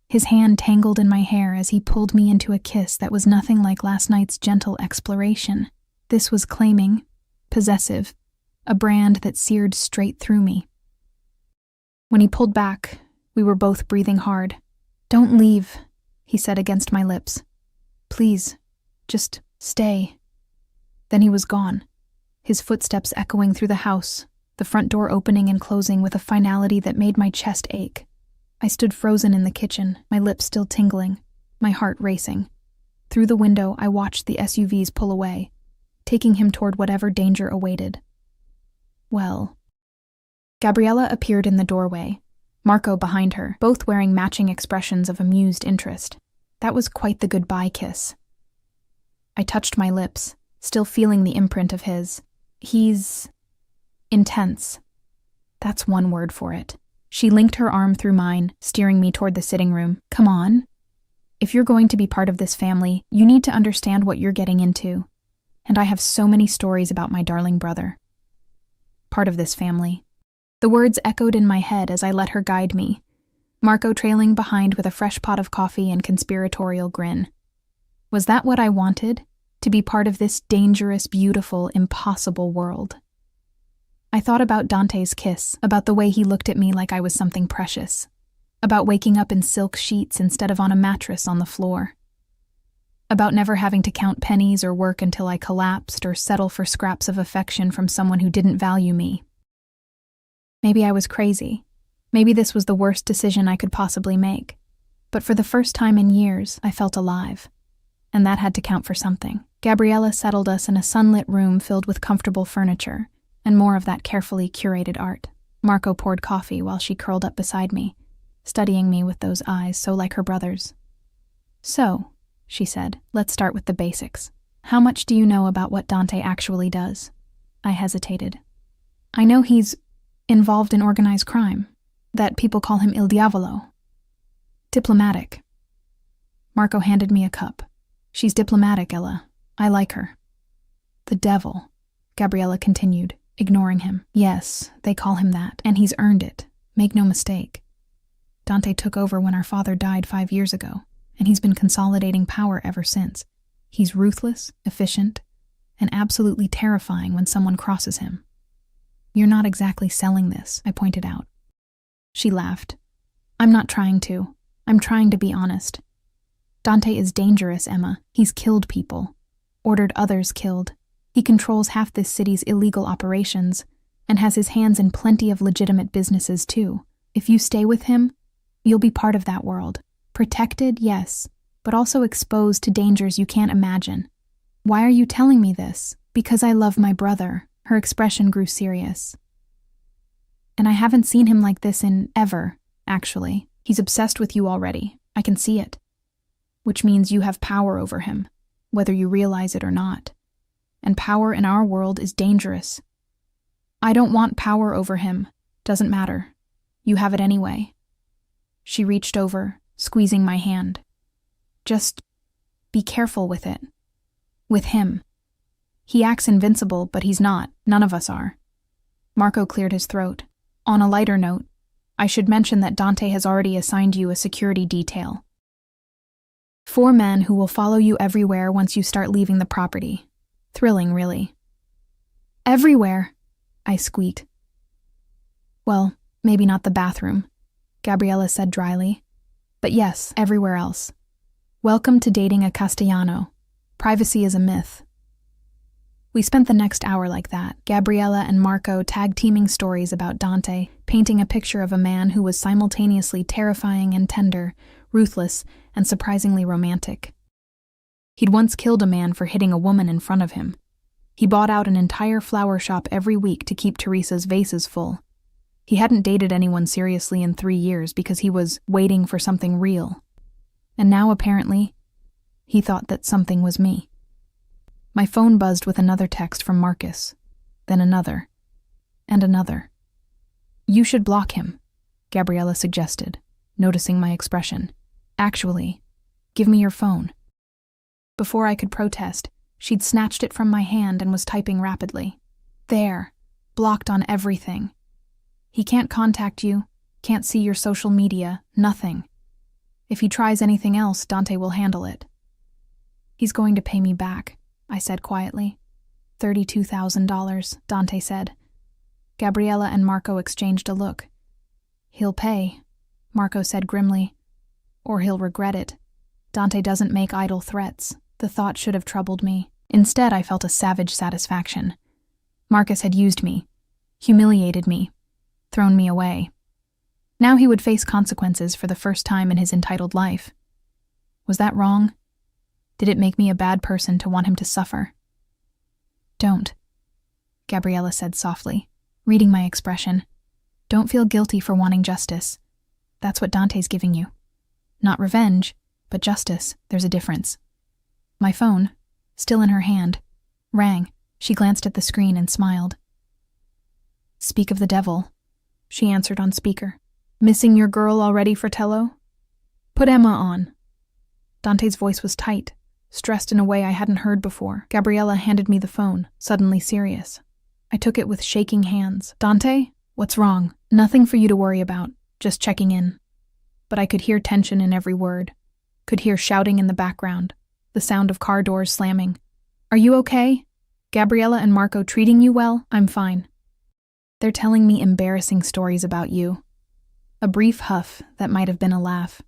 His hand tangled in my hair as he pulled me into a kiss that was nothing like last night's gentle exploration. This was claiming, possessive, a brand that seared straight through me. When he pulled back, we were both breathing hard. Don't leave, he said against my lips. Please, just stay. Then he was gone, his footsteps echoing through the house, the front door opening and closing with a finality that made my chest ache. I stood frozen in the kitchen, my lips still tingling, my heart racing. Through the window, I watched the SUVs pull away, taking him toward whatever danger awaited. Well. Gabriella appeared in the doorway, Marco behind her, both wearing matching expressions of amused interest. That was quite the goodbye kiss. I touched my lips, still feeling the imprint of his. He's intense. That's one word for it. She linked her arm through mine, steering me toward the sitting room. Come on. If you're going to be part of this family, you need to understand what you're getting into. And I have so many stories about my darling brother. Part of this family. The words echoed in my head as I let her guide me, Marco trailing behind with a fresh pot of coffee and conspiratorial grin. Was that what I wanted? To be part of this dangerous, beautiful, impossible world? I thought about Dante's kiss, about the way he looked at me like I was something precious, about waking up in silk sheets instead of on a mattress on the floor, about never having to count pennies or work until I collapsed or settle for scraps of affection from someone who didn't value me. Maybe I was crazy. Maybe this was the worst decision I could possibly make. But for the first time in years, I felt alive. And that had to count for something. Gabriella settled us in a sunlit room filled with comfortable furniture, and more of that carefully curated art. Marco poured coffee while she curled up beside me, studying me with those eyes so like her brother's. So, she said, let's start with the basics. How much do you know about what Dante actually does? I hesitated. I know he's involved in organized crime, that people call him Il Diavolo. Diplomatic. Marco handed me a cup. She's diplomatic, Ella. I like her. The devil, Gabriella continued, ignoring him. Yes, they call him that, and he's earned it. Make no mistake. Dante took over when our father died 5 years ago, and he's been consolidating power ever since. He's ruthless, efficient, and absolutely terrifying when someone crosses him. You're not exactly selling this, I pointed out. She laughed. I'm not trying to. I'm trying to be honest. Dante is dangerous, Emma. He's killed people. Ordered others killed. He controls half this city's illegal operations, and has his hands in plenty of legitimate businesses too. If you stay with him, you'll be part of that world. Protected, yes, but also exposed to dangers you can't imagine. Why are you telling me this? Because I love my brother. Her expression grew serious. And I haven't seen him like this in ever, actually. He's obsessed with you already. I can see it. Which means you have power over him, whether you realize it or not. And power in our world is dangerous. I don't want power over him. Doesn't matter. You have it anyway. She reached over, squeezing my hand. Just be careful with it. With him. He acts invincible, but he's not. None of us are. Marco cleared his throat. On a lighter note, I should mention that Dante has already assigned you a security detail. 4 men who will follow you everywhere once you start leaving the property. Thrilling, really. Everywhere, I squeaked. Well, maybe not the bathroom, Gabriella said dryly. But yes, everywhere else. Welcome to dating a Castellano. Privacy is a myth. We spent the next hour like that, Gabriella and Marco tag-teaming stories about Dante, painting a picture of a man who was simultaneously terrifying and tender, ruthless, and surprisingly romantic. He'd once killed a man for hitting a woman in front of him. He bought out an entire flower shop every week to keep Teresa's vases full. He hadn't dated anyone seriously in 3 years because he was waiting for something real. And now, apparently, he thought that something was me. My phone buzzed with another text from Marcus, then another, and another. You should block him, Gabriella suggested, noticing my expression. Actually, give me your phone. Before I could protest, she'd snatched it from my hand and was typing rapidly. There, blocked on everything. He can't contact you, can't see your social media, nothing. If he tries anything else, Dante will handle it. He's going to pay me back, I said quietly. $32,000, Dante said. Gabriella and Marco exchanged a look. He'll pay, Marco said grimly. Or he'll regret it. Dante doesn't make idle threats. The thought should have troubled me. Instead, I felt a savage satisfaction. Marcus had used me, humiliated me, thrown me away. Now he would face consequences for the first time in his entitled life. Was that wrong? Did it make me a bad person to want him to suffer? Don't, Gabriella said softly, reading my expression. Don't feel guilty for wanting justice. That's what Dante's giving you. Not revenge, but justice. There's a difference. My phone, still in her hand, rang. She glanced at the screen and smiled. Speak of the devil, she answered on speaker. Missing your girl already, Fratello? Put Emma on. Dante's voice was tight, stressed in a way I hadn't heard before. Gabriella handed me the phone, suddenly serious. I took it with shaking hands. Dante, what's wrong? Nothing for you to worry about, just checking in. But I could hear tension in every word, could hear shouting in the background, the sound of car doors slamming. Are you okay? Gabriella and Marco treating you well? I'm fine. They're telling me embarrassing stories about you. A brief huff that might have been a laugh.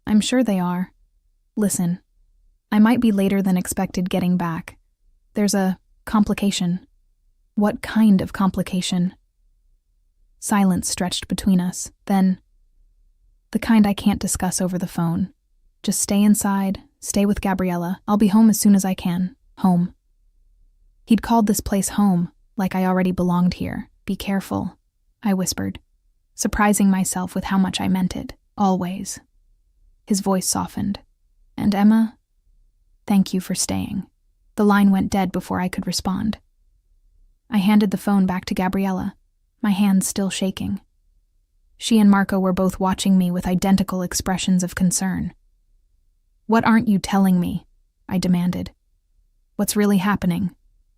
I'm sure they are. Listen, I might be later than expected getting back. There's a complication. What kind of complication? Silence stretched between us. Then, the kind I can't discuss over the phone. Just stay inside, stay with Gabriella. I'll be home as soon as I can. Home. He'd called this place home, like I already belonged here. Be careful, I whispered, surprising myself with how much I meant it. Always. His voice softened. And Emma? Thank you for staying. The line went dead before I could respond. I handed the phone back to Gabriella, my hands still shaking. She and Marco were both watching me with identical expressions of concern. What aren't you telling me? I demanded. What's really happening?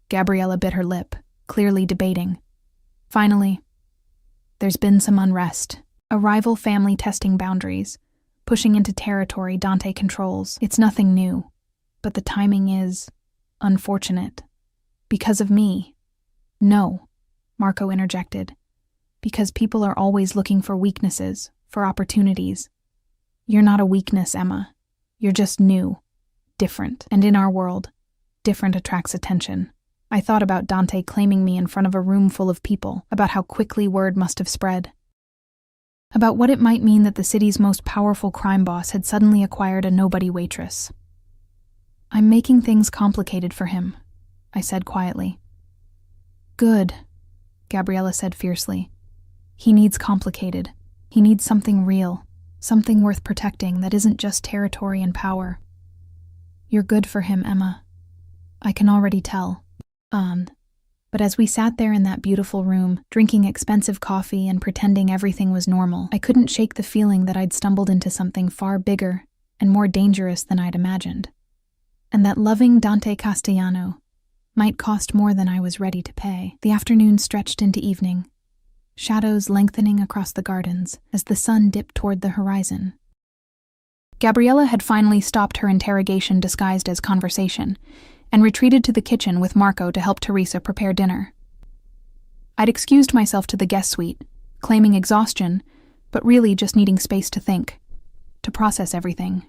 Gabriella bit her lip, clearly debating. Finally, there's been some unrest. A rival family testing boundaries, pushing into territory Dante controls. It's nothing new, but the timing is unfortunate. Because of me. No, Marco interjected. Because people are always looking for weaknesses, for opportunities. You're not a weakness, Emma. You're just new, different. And in our world, different attracts attention. I thought about Dante claiming me in front of a room full of people, about how quickly word must have spread. About what it might mean that the city's most powerful crime boss had suddenly acquired a nobody waitress. I'm making things complicated for him, I said quietly. Good, Gabriella said fiercely. He needs complicated. He needs something real, something worth protecting that isn't just territory and power. You're good for him, Emma. I can already tell. But as we sat there in that beautiful room, drinking expensive coffee and pretending everything was normal, I couldn't shake the feeling that I'd stumbled into something far bigger and more dangerous than I'd imagined. And that loving Dante Castellano might cost more than I was ready to pay. The afternoon stretched into evening, shadows lengthening across the gardens as the sun dipped toward the horizon. Gabriella had finally stopped her interrogation disguised as conversation and retreated to the kitchen with Marco to help Teresa prepare dinner. I'd excused myself to the guest suite, claiming exhaustion, but really just needing space to think, to process everything.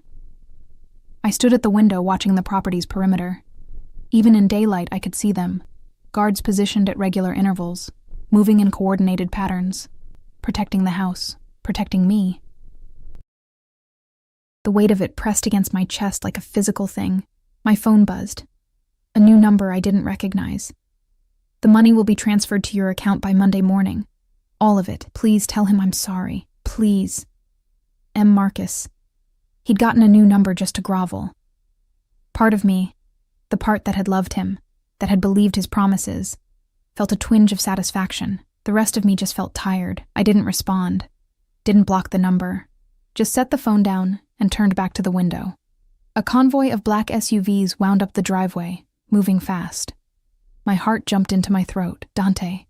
I stood at the window watching the property's perimeter. Even in daylight, I could see them, guards positioned at regular intervals, moving in coordinated patterns, protecting the house, protecting me. The weight of it pressed against my chest like a physical thing. My phone buzzed. A new number I didn't recognize. The money will be transferred to your account by Monday morning. All of it. Please tell him I'm sorry. Please. M. Marcus. He'd gotten a new number just to grovel. Part of me, the part that had loved him, that had believed his promises, felt a twinge of satisfaction. The rest of me just felt tired. I didn't respond. Didn't block the number. Just set the phone down and turned back to the window. A convoy of black SUVs wound up the driveway, moving fast. My heart jumped into my throat. Dante.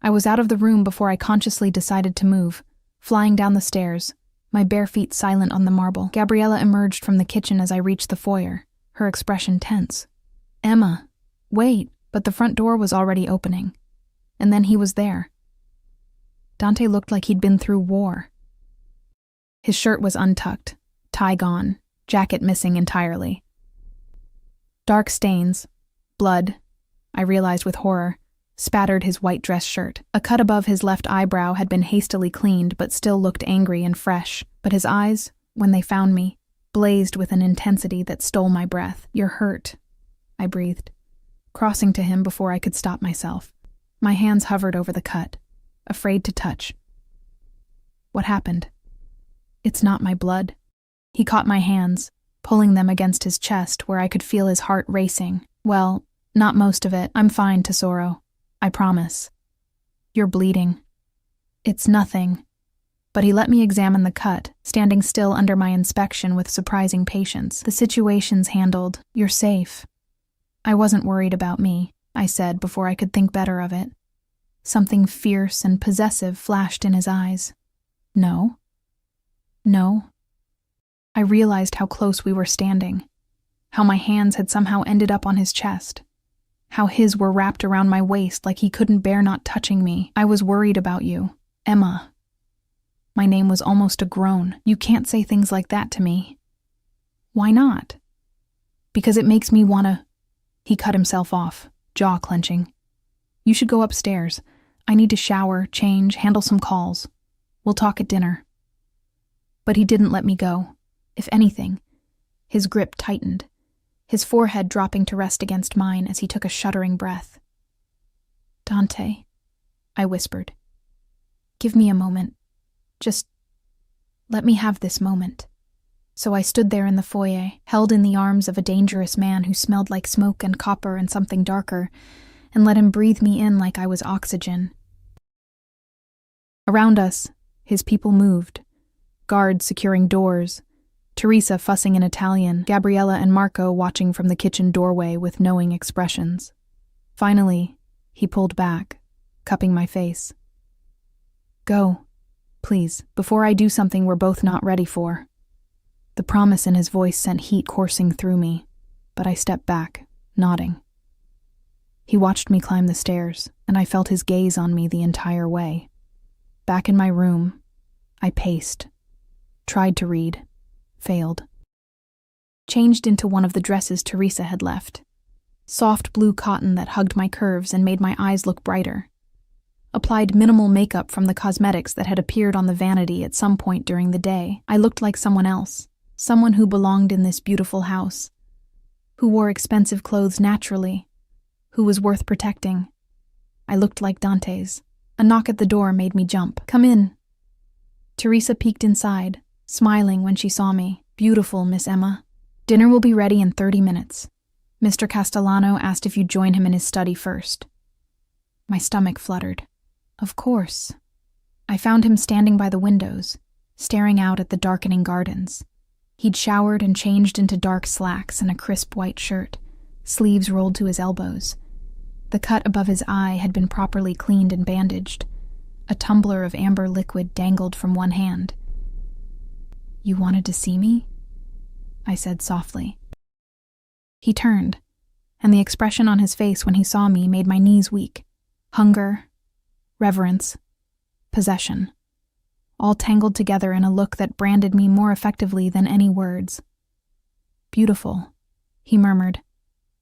I was out of the room before I consciously decided to move, flying down the stairs, my bare feet silent on the marble. Gabriella emerged from the kitchen as I reached the foyer, her expression tense. Emma, wait, but the front door was already opening. And then he was there. Dante looked like he'd been through war. His shirt was untucked, tie gone, jacket missing entirely. Dark stains, blood, I realized with horror, spattered his white dress shirt. A cut above his left eyebrow had been hastily cleaned but still looked angry and fresh. But his eyes, when they found me, blazed with an intensity that stole my breath. You're hurt, I breathed, crossing to him before I could stop myself. My hands hovered over the cut, afraid to touch. What happened? It's not my blood. He caught my hands, pulling them against his chest where I could feel his heart racing. Well, not most of it. I'm fine, Tesoro. I promise. You're bleeding. It's nothing. But he let me examine the cut, standing still under my inspection with surprising patience. The situation's handled. You're safe. I wasn't worried about me, I said before I could think better of it. Something fierce and possessive flashed in his eyes. No. No. I realized how close we were standing, how my hands had somehow ended up on his chest, how his were wrapped around my waist like he couldn't bear not touching me. I was worried about you, Emma. My name was almost a groan. You can't say things like that to me. Why not? Because it makes me wanna... He cut himself off, jaw clenching. You should go upstairs. I need to shower, change, handle some calls. We'll talk at dinner. But he didn't let me go. If anything, his grip tightened, his forehead dropping to rest against mine as he took a shuddering breath. Dante, I whispered. Give me a moment. Just let me have this moment. So I stood there in the foyer, held in the arms of a dangerous man who smelled like smoke and copper and something darker, and let him breathe me in like I was oxygen. Around us, his people moved, guards securing doors, Teresa fussing in Italian, Gabriella and Marco watching from the kitchen doorway with knowing expressions. Finally, he pulled back, cupping my face. Go, please, before I do something we're both not ready for. The promise in his voice sent heat coursing through me, but I stepped back, nodding. He watched me climb the stairs, and I felt his gaze on me the entire way. Back in my room, I paced, tried to read, failed. Changed into one of the dresses Teresa had left. Soft blue cotton that hugged my curves and made my eyes look brighter. Applied minimal makeup from the cosmetics that had appeared on the vanity at some point during the day. I looked like someone else, someone who belonged in this beautiful house, who wore expensive clothes naturally, who was worth protecting. I looked like Dante's. A knock at the door made me jump. Come in. Teresa peeked inside, smiling when she saw me. Beautiful, Miss Emma. Dinner will be ready in 30 minutes. Mr. Castellano asked if you'd join him in his study first. My stomach fluttered. Of course. I found him standing by the windows, staring out at the darkening gardens. He'd showered and changed into dark slacks and a crisp white shirt, sleeves rolled to his elbows. The cut above his eye had been properly cleaned and bandaged. A tumbler of amber liquid dangled from one hand. "You wanted to see me?" I said softly. He turned, and the expression on his face when he saw me made my knees weak. Hunger, reverence, possession, all tangled together in a look that branded me more effectively than any words. "Beautiful," he murmured,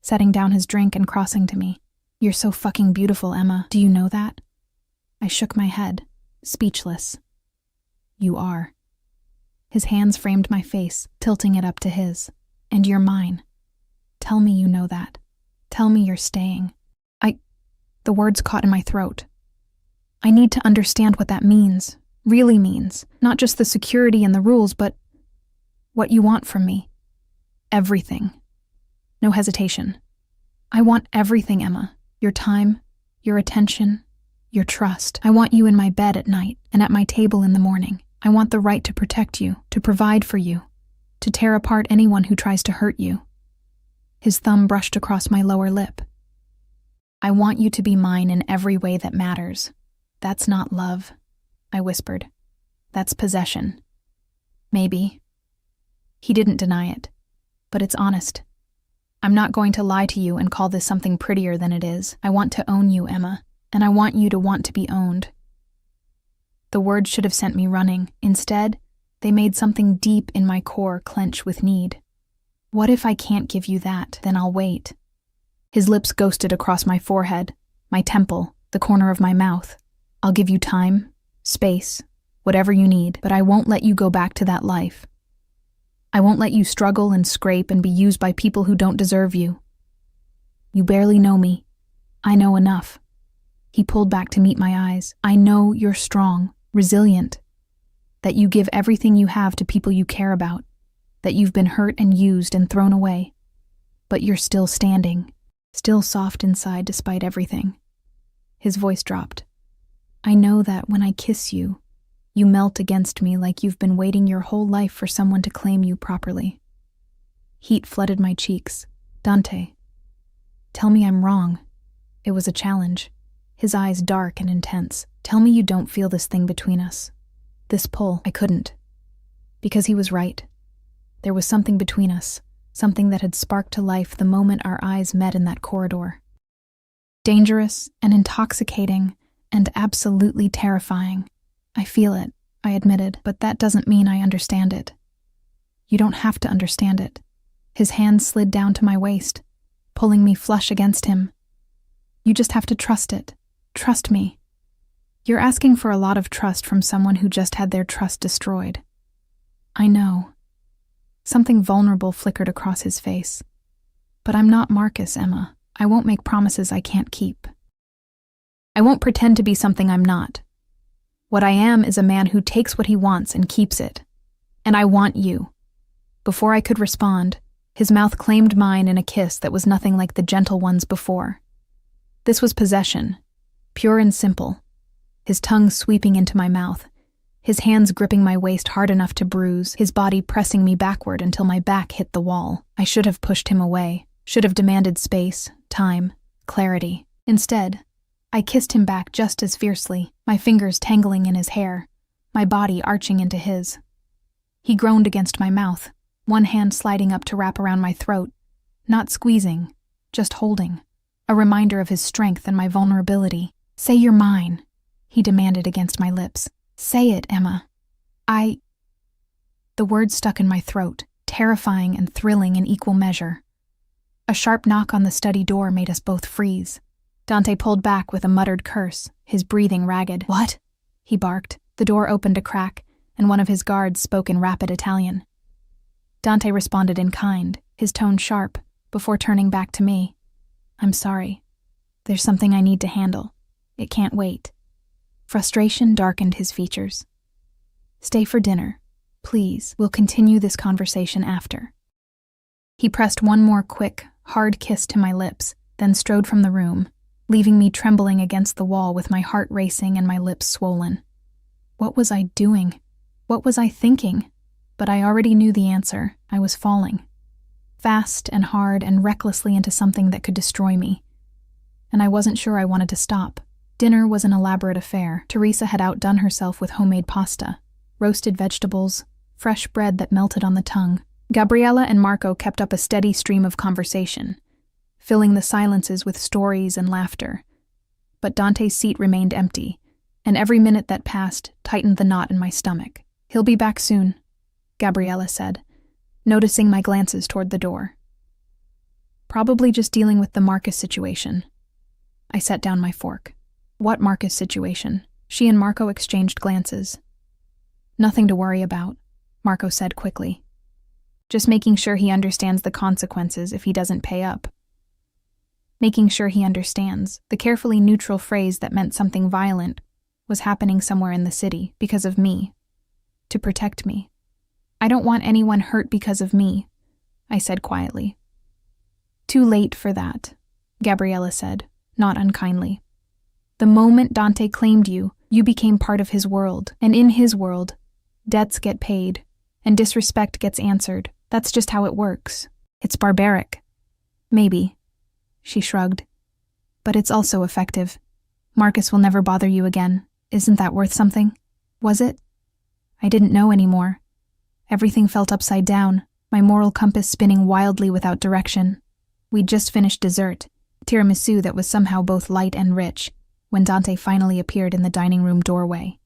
setting down his drink and crossing to me. "You're so fucking beautiful, Emma. Do you know that?" I shook my head, speechless. "You are." His hands framed my face, tilting it up to his. "And you're mine. Tell me you know that. Tell me you're staying." The words caught in my throat. I need to understand what that means, really means. Not just the security and the rules, but what you want from me. Everything. No hesitation. I want everything, Emma. Your time, your attention, your trust. I want you in my bed at night and at my table in the morning. I want the right to protect you, to provide for you, to tear apart anyone who tries to hurt you. His thumb brushed across my lower lip. I want you to be mine in every way that matters. That's not love, I whispered. That's possession. Maybe. He didn't deny it, but it's honest. I'm not going to lie to you and call this something prettier than it is. I want to own you, Emma, and I want you to want to be owned. The words should have sent me running. Instead, they made something deep in my core clench with need. What if I can't give you that? Then I'll wait. His lips ghosted across my forehead, my temple, the corner of my mouth. I'll give you time, space, whatever you need, but I won't let you go back to that life. I won't let you struggle and scrape and be used by people who don't deserve you. You barely know me. I know enough. He pulled back to meet my eyes. I know you're strong, resilient, that you give everything you have to people you care about, that you've been hurt and used and thrown away. But you're still standing, still soft inside despite everything. His voice dropped. I know that when I kiss you, you melt against me like you've been waiting your whole life for someone to claim you properly. Heat flooded my cheeks. Dante, tell me I'm wrong. It was a challenge, his eyes dark and intense. Tell me you don't feel this thing between us. This pull. I couldn't. Because he was right. There was something between us, something that had sparked to life the moment our eyes met in that corridor. Dangerous and intoxicating and absolutely terrifying. I feel it, I admitted, but that doesn't mean I understand it. You don't have to understand it. His hand slid down to my waist, pulling me flush against him. You just have to trust it. Trust me. You're asking for a lot of trust from someone who just had their trust destroyed. I know. Something vulnerable flickered across his face. But I'm not Marcus, Emma. I won't make promises I can't keep. I won't pretend to be something I'm not. What I am is a man who takes what he wants and keeps it. And I want you. Before I could respond, his mouth claimed mine in a kiss that was nothing like the gentle ones before. This was possession, pure and simple. His tongue sweeping into my mouth, his hands gripping my waist hard enough to bruise, his body pressing me backward until my back hit the wall. I should have pushed him away, should have demanded space, time, clarity. Instead, I kissed him back just as fiercely, my fingers tangling in his hair, my body arching into his. He groaned against my mouth, one hand sliding up to wrap around my throat, not squeezing, just holding, a reminder of his strength and my vulnerability. Say you're mine, he demanded against my lips. Say it, Emma. The words stuck in my throat, terrifying and thrilling in equal measure. A sharp knock on the study door made us both freeze. Dante pulled back with a muttered curse, his breathing ragged. What? He barked. The door opened a crack, and one of his guards spoke in rapid Italian. Dante responded in kind, his tone sharp, before turning back to me. I'm sorry. There's something I need to handle. It can't wait. Frustration darkened his features. Stay for dinner. Please, we'll continue this conversation after. He pressed one more quick, hard kiss to my lips, then strode from the room, leaving me trembling against the wall with my heart racing and my lips swollen. What was I doing? What was I thinking? But I already knew the answer. I was falling. Fast and hard and recklessly into something that could destroy me. And I wasn't sure I wanted to stop. Dinner was an elaborate affair. Teresa had outdone herself with homemade pasta, roasted vegetables, fresh bread that melted on the tongue. Gabriella and Marco kept up a steady stream of conversation, filling the silences with stories and laughter. But Dante's seat remained empty, and every minute that passed tightened the knot in my stomach. "He'll be back soon," Gabriella said, noticing my glances toward the door. "Probably just dealing with the Marcus situation." I set down my fork. "What Marcus situation?" She and Marco exchanged glances. "Nothing to worry about," Marco said quickly. "Just making sure he understands the consequences if he doesn't pay up." Making sure he understands, the carefully neutral phrase that meant something violent, was happening somewhere in the city because of me. To protect me. "I don't want anyone hurt because of me," I said quietly. "Too late for that," Gabriella said, not unkindly. "The moment Dante claimed you, you became part of his world, and in his world, debts get paid, and disrespect gets answered. That's just how it works. It's barbaric." "Maybe," she shrugged. "But it's also effective. Marcus will never bother you again. Isn't that worth something? Was it?" I didn't know anymore. Everything felt upside down, my moral compass spinning wildly without direction. We'd just finished dessert, tiramisu that was somehow both light and rich, when Dante finally appeared in the dining room doorway.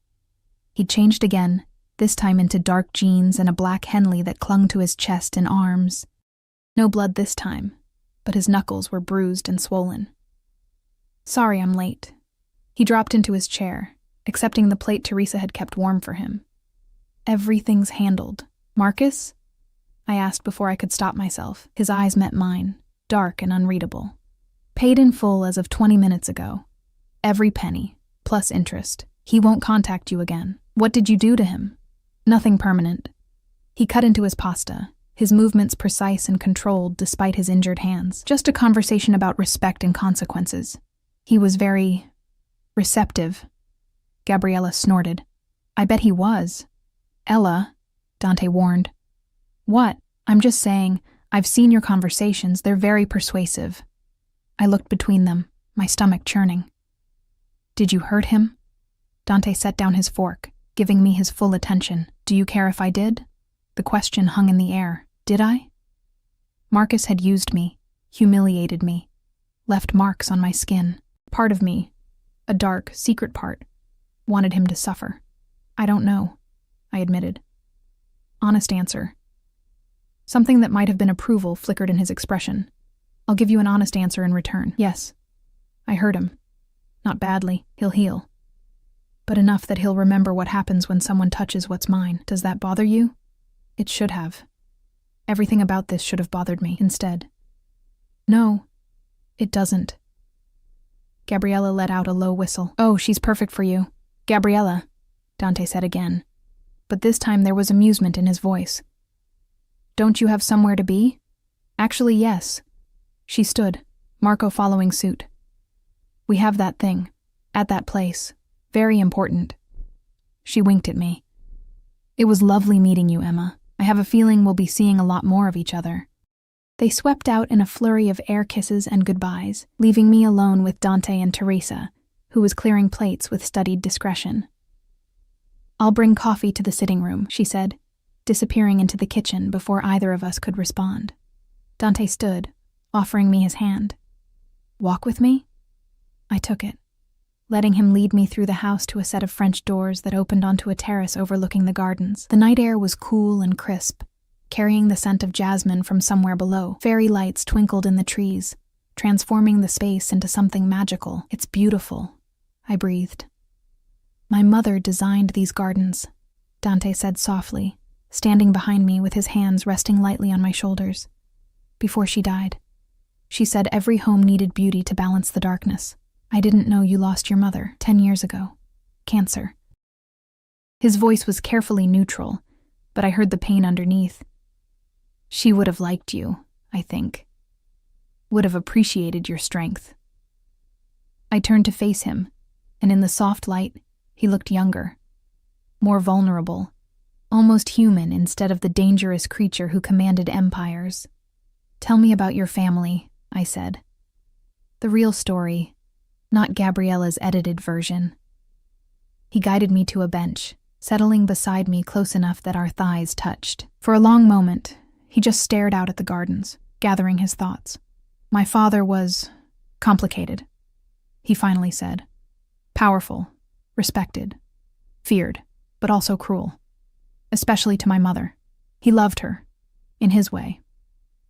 He'd changed again, this time into dark jeans and a black Henley that clung to his chest and arms. No blood this time, but his knuckles were bruised and swollen. "Sorry I'm late." He dropped into his chair, accepting the plate Teresa had kept warm for him. "Everything's handled. Marcus?" I asked before I could stop myself. His eyes met mine, dark and unreadable. "Paid in full as of 20 minutes ago. Every penny, plus interest. He won't contact you again." "What did you do to him?" "Nothing permanent." He cut into his pasta, his movements precise and controlled despite his injured hands. "Just a conversation about respect and consequences." He was very receptive. Gabriella snorted. "I bet he was." "Ella," Dante warned. "What? I'm just saying, I've seen your conversations, they're very persuasive." I looked between them, my stomach churning. "Did you hurt him?" Dante set down his fork, giving me his full attention. "Do you care if I did?" The question hung in the air. Did I? Marcus had used me, humiliated me, left marks on my skin. Part of me, a dark, secret part, wanted him to suffer. "I don't know," I admitted. Honest answer. Something that might have been approval flickered in his expression. "I'll give you an honest answer in return. Yes. I hurt him. Not badly. He'll heal. But enough that he'll remember what happens when someone touches what's mine. Does that bother you?" It should have. Everything about this should have bothered me instead. "No, it doesn't." Gabriella let out a low whistle. "Oh, she's perfect for you." "Gabriella," Dante said again. But this time there was amusement in his voice. "Don't you have somewhere to be?" "Actually, yes." She stood, Marco following suit. "We have that thing. At that place. Very important." She winked at me. "It was lovely meeting you, Emma. I have a feeling we'll be seeing a lot more of each other." They swept out in a flurry of air kisses and goodbyes, leaving me alone with Dante and Teresa, who was clearing plates with studied discretion. "I'll bring coffee to the sitting room," she said, disappearing into the kitchen before either of us could respond. Dante stood, offering me his hand. "Walk with me?" I took it, letting him lead me through the house to a set of French doors that opened onto a terrace overlooking the gardens. The night air was cool and crisp, carrying the scent of jasmine from somewhere below. Fairy lights twinkled in the trees, transforming the space into something magical. "It's beautiful," I breathed. "My mother designed these gardens," Dante said softly, standing behind me with his hands resting lightly on my shoulders. "Before she died, she said every home needed beauty to balance the darkness. I didn't know you lost your mother 10 years ago. Cancer." His voice was carefully neutral, but I heard the pain underneath. "She would have liked you, I think. Would have appreciated your strength." I turned to face him, and in the soft light, he looked younger, more vulnerable, almost human instead of the dangerous creature who commanded empires. "Tell me about your family," I said. "The real story, not Gabriella's edited version." He guided me to a bench, settling beside me close enough that our thighs touched. For a long moment, he just stared out at the gardens, gathering his thoughts. "My father was complicated," he finally said. "Powerful, respected, feared, but also cruel. Especially to my mother. He loved her, in his way.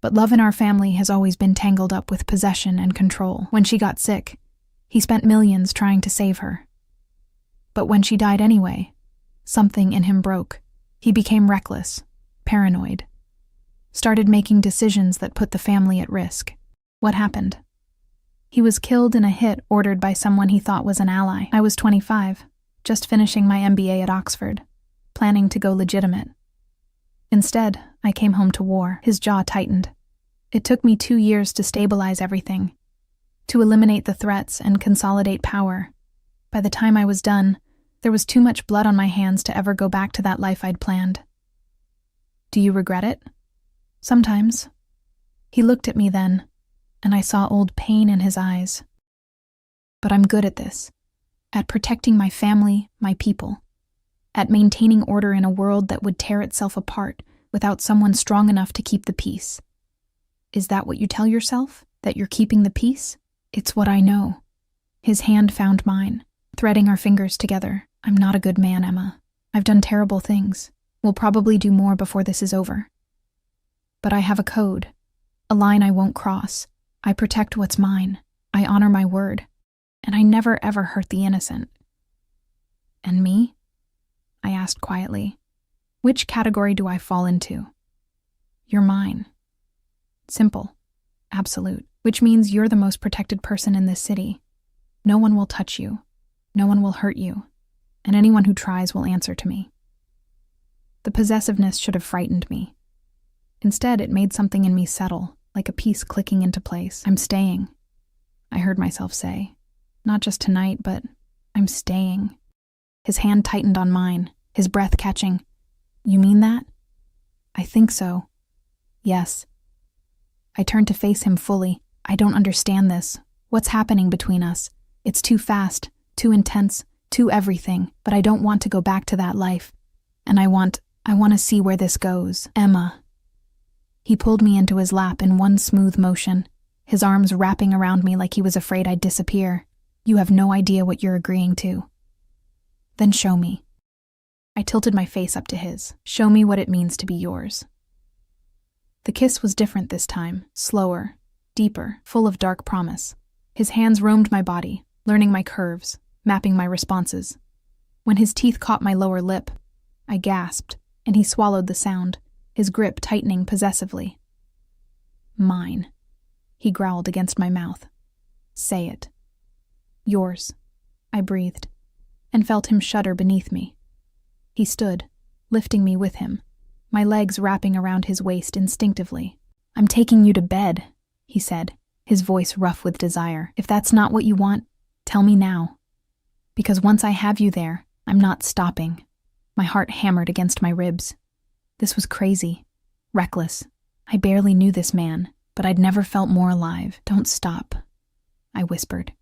But love in our family has always been tangled up with possession and control. When she got sick, he spent millions trying to save her. But when she died anyway, something in him broke. He became reckless, paranoid. Started making decisions that put the family at risk. What happened? He was killed in a hit ordered by someone he thought was an ally. I was 25, just finishing my MBA at Oxford, planning to go legitimate. Instead, I came home to war. His jaw tightened. It took me 2 years to stabilize everything, to eliminate the threats and consolidate power. By the time I was done, there was too much blood on my hands to ever go back to that life I'd planned. "Do you regret it?" "Sometimes." He looked at me then, and I saw old pain in his eyes. "But I'm good at this, at protecting my family, my people. At maintaining order in a world that would tear itself apart without someone strong enough to keep the peace." "Is that what you tell yourself? That you're keeping the peace?" "It's what I know." His hand found mine, threading our fingers together. "I'm not a good man, Emma. I've done terrible things. Will probably do more before this is over. But I have a code, a line I won't cross. I protect what's mine. I honor my word. And I never ever hurt the innocent." "And me?" I asked quietly. "Which category do I fall into?" "You're mine." Simple. Absolute. Which means you're the most protected person in this city. No one will touch you. No one will hurt you. And anyone who tries will answer to me. The possessiveness should have frightened me. Instead, it made something in me settle, like a piece clicking into place. "I'm staying," I heard myself say. "Not just tonight, but I'm staying." His hand tightened on mine, his breath catching. "You mean that?" "I think so. Yes." I turned to face him fully. "I don't understand this. What's happening between us? It's too fast, too intense, too everything, but I don't want to go back to that life. And I want to see where this goes. Emma." He pulled me into his lap in one smooth motion, his arms wrapping around me like he was afraid I'd disappear. "You have no idea what you're agreeing to." "Then show me." I tilted my face up to his. "Show me what it means to be yours." The kiss was different this time, slower, deeper, full of dark promise. His hands roamed my body, learning my curves, mapping my responses. When his teeth caught my lower lip, I gasped, and he swallowed the sound, his grip tightening possessively. "Mine," he growled against my mouth. "Say it." "Yours," I breathed, and felt him shudder beneath me. He stood, lifting me with him, my legs wrapping around his waist instinctively. "I'm taking you to bed," he said, his voice rough with desire. "If that's not what you want, tell me now. Because once I have you there, I'm not stopping." My heart hammered against my ribs. This was crazy, reckless. I barely knew this man, but I'd never felt more alive. "Don't stop," I whispered.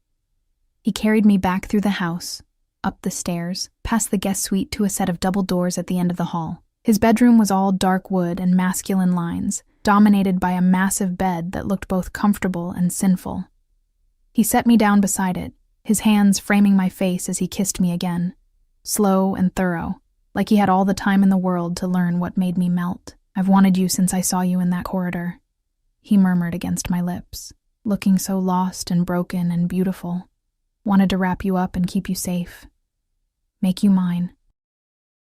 He carried me back through the house, up the stairs, past the guest suite to a set of double doors at the end of the hall. His bedroom was all dark wood and masculine lines, dominated by a massive bed that looked both comfortable and sinful. He set me down beside it, his hands framing my face as he kissed me again, slow and thorough, like he had all the time in the world to learn what made me melt. "I've wanted you since I saw you in that corridor," he murmured against my lips, "looking so lost and broken and beautiful. Wanted to wrap you up and keep you safe. Make you mine."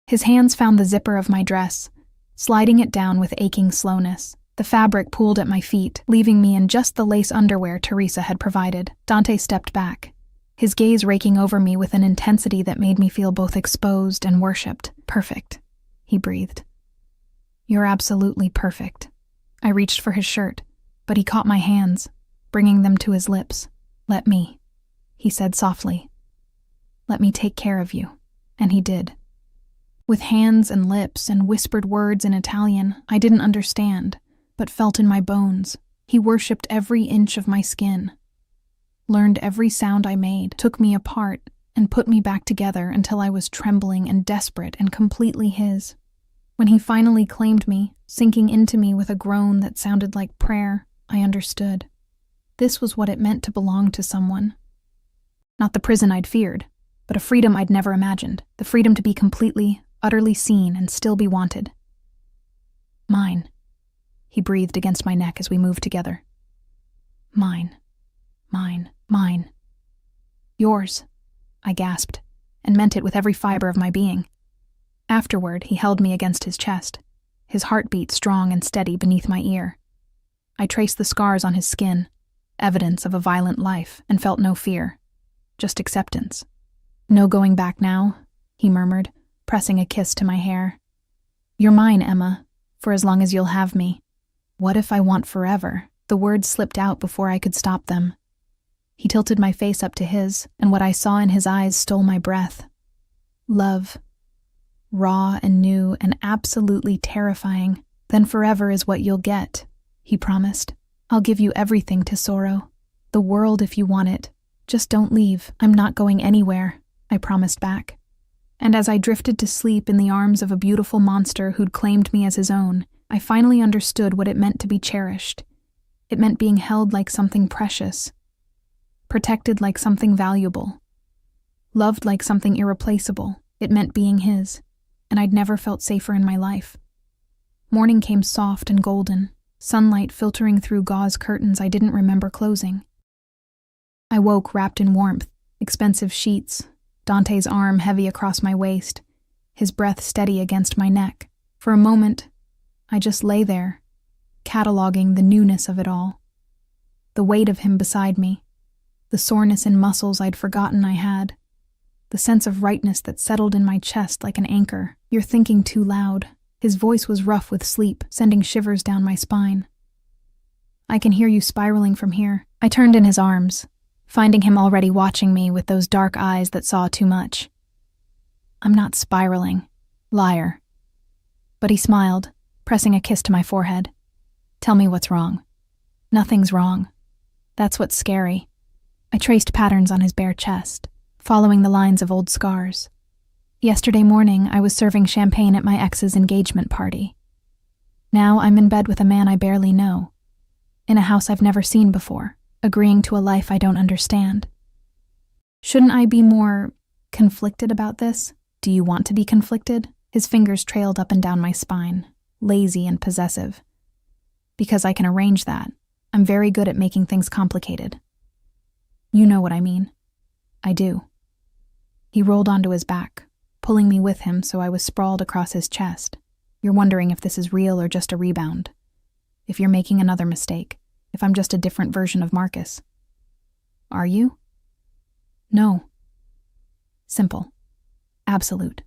His hands found the zipper of my dress, sliding it down with aching slowness. The fabric pooled at my feet, leaving me in just the lace underwear Teresa had provided. Dante stepped back, his gaze raking over me with an intensity that made me feel both exposed and worshipped. "Perfect," he breathed. "You're absolutely perfect." I reached for his shirt, but he caught my hands, bringing them to his lips. "Let me." he said softly. Let me take care of you. And he did. With hands and lips and whispered words in Italian I didn't understand, but felt in my bones. He worshipped every inch of my skin, learned every sound I made, took me apart, and put me back together until I was trembling and desperate and completely his. When he finally claimed me, sinking into me with a groan that sounded like prayer, I understood. This was what it meant to belong to someone. Not the prison I'd feared, but a freedom I'd never imagined, the freedom to be completely, utterly seen and still be wanted. Mine, he breathed against my neck as we moved together. Mine, mine, mine. Yours, I gasped, and meant it with every fiber of my being. Afterward, he held me against his chest, his heartbeat strong and steady beneath my ear. I traced the scars on his skin, evidence of a violent life, and felt no fear, just acceptance. No going back now, he murmured, pressing a kiss to my hair. You're mine, Emma, for as long as you'll have me. What if I want forever? The words slipped out before I could stop them. He tilted my face up to his, and what I saw in his eyes stole my breath. Love. Raw and new and absolutely terrifying. Then forever is what you'll get, he promised. I'll give you everything, Tesoro. The world if you want it. Just don't leave. I'm not going anywhere, I promised back. And as I drifted to sleep in the arms of a beautiful monster who'd claimed me as his own, I finally understood what it meant to be cherished. It meant being held like something precious, protected like something valuable, loved like something irreplaceable. It meant being his, and I'd never felt safer in my life. Morning came soft and golden, sunlight filtering through gauze curtains I didn't remember closing. I woke wrapped in warmth, expensive sheets, Dante's arm heavy across my waist, his breath steady against my neck. For a moment, I just lay there, cataloging the newness of it all. The weight of him beside me, the soreness in muscles I'd forgotten I had, the sense of rightness that settled in my chest like an anchor. You're thinking too loud. His voice was rough with sleep, sending shivers down my spine. I can hear you spiraling from here. I turned in his arms, finding him already watching me with those dark eyes that saw too much. I'm not spiraling. Liar. But he smiled, pressing a kiss to my forehead. Tell me what's wrong. Nothing's wrong. That's what's scary. I traced patterns on his bare chest, following the lines of old scars. Yesterday morning, I was serving champagne at my ex's engagement party. Now I'm in bed with a man I barely know, in a house I've never seen before, agreeing to a life I don't understand. Shouldn't I be more conflicted about this? Do you want to be conflicted? His fingers trailed up and down my spine, lazy and possessive. Because I can arrange that. I'm very good at making things complicated. You know what I mean. I do. He rolled onto his back, pulling me with him so I was sprawled across his chest. You're wondering if this is real or just a rebound. If you're making another mistake. If I'm just a different version of Marcus. Are you? No. Simple. Absolute.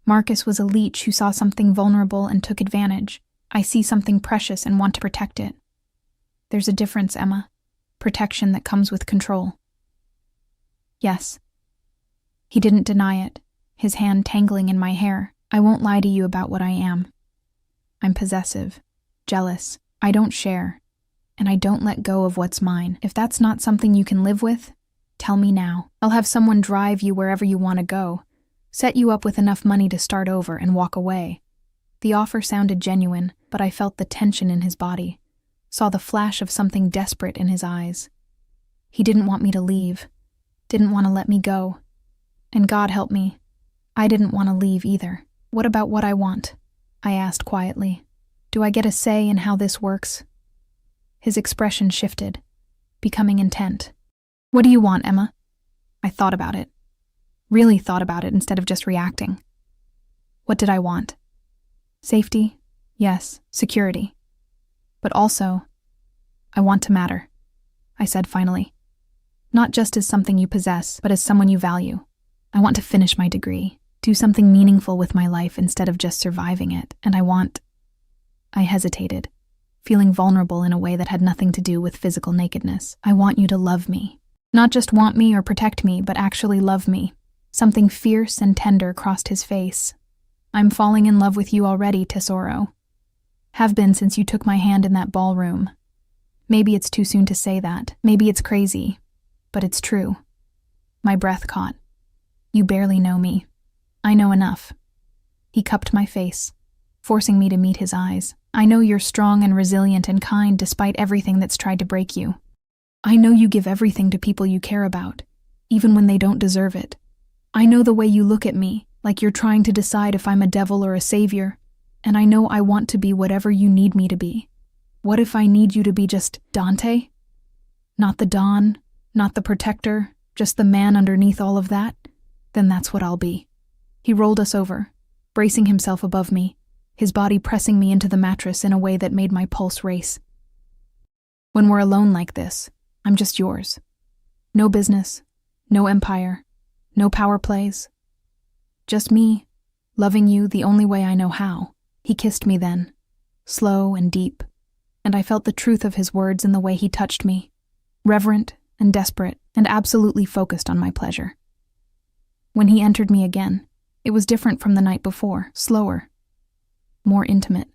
Marcus was a leech who saw something vulnerable and took advantage. I see something precious and want to protect it. There's a difference, Emma. Protection that comes with control. Yes. He didn't deny it, his hand tangling in my hair. I won't lie to you about what I am. I'm possessive, jealous. I don't share, and I don't let go of what's mine. If that's not something you can live with, tell me now. I'll have someone drive you wherever you want to go, set you up with enough money to start over and walk away. The offer sounded genuine, but I felt the tension in his body, saw the flash of something desperate in his eyes. He didn't want me to leave, didn't want to let me go. And God help me, I didn't want to leave either. What about what I want? I asked quietly. Do I get a say in how this works? His expression shifted, becoming intent. What do you want, Emma? I thought about it. Really thought about it instead of just reacting. What did I want? Safety? Yes, security. But also, I want to matter, I said finally. Not just as something you possess, but as someone you value. I want to finish my degree, do something meaningful with my life instead of just surviving it, and I hesitated, feeling vulnerable in a way that had nothing to do with physical nakedness. I want you to love me. Not just want me or protect me, but actually love me. Something fierce and tender crossed his face. I'm falling in love with you already, Tesoro. Have been since you took my hand in that ballroom. Maybe it's too soon to say that. Maybe it's crazy. But it's true. My breath caught. You barely know me. I know enough. He cupped my face, forcing me to meet his eyes. I know you're strong and resilient and kind despite everything that's tried to break you. I know you give everything to people you care about, even when they don't deserve it. I know the way you look at me, like you're trying to decide if I'm a devil or a savior, and I know I want to be whatever you need me to be. What if I need you to be just Dante? Not the Don, not the protector, just the man underneath all of that? Then that's what I'll be. He rolled us over, bracing himself above me, his body pressing me into the mattress in a way that made my pulse race. When we're alone like this, I'm just yours. No business, no empire, no power plays. Just me, loving you the only way I know how. He kissed me then, slow and deep, and I felt the truth of his words in the way he touched me, reverent and desperate and absolutely focused on my pleasure. When he entered me again, it was different from the night before, slower, more intimate.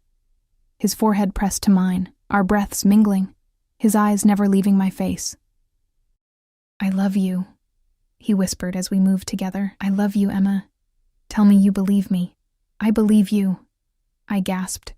His forehead pressed to mine, our breaths mingling, his eyes never leaving my face. I love you, he whispered as we moved together. I love you, Emma. Tell me you believe me. I believe you, I gasped,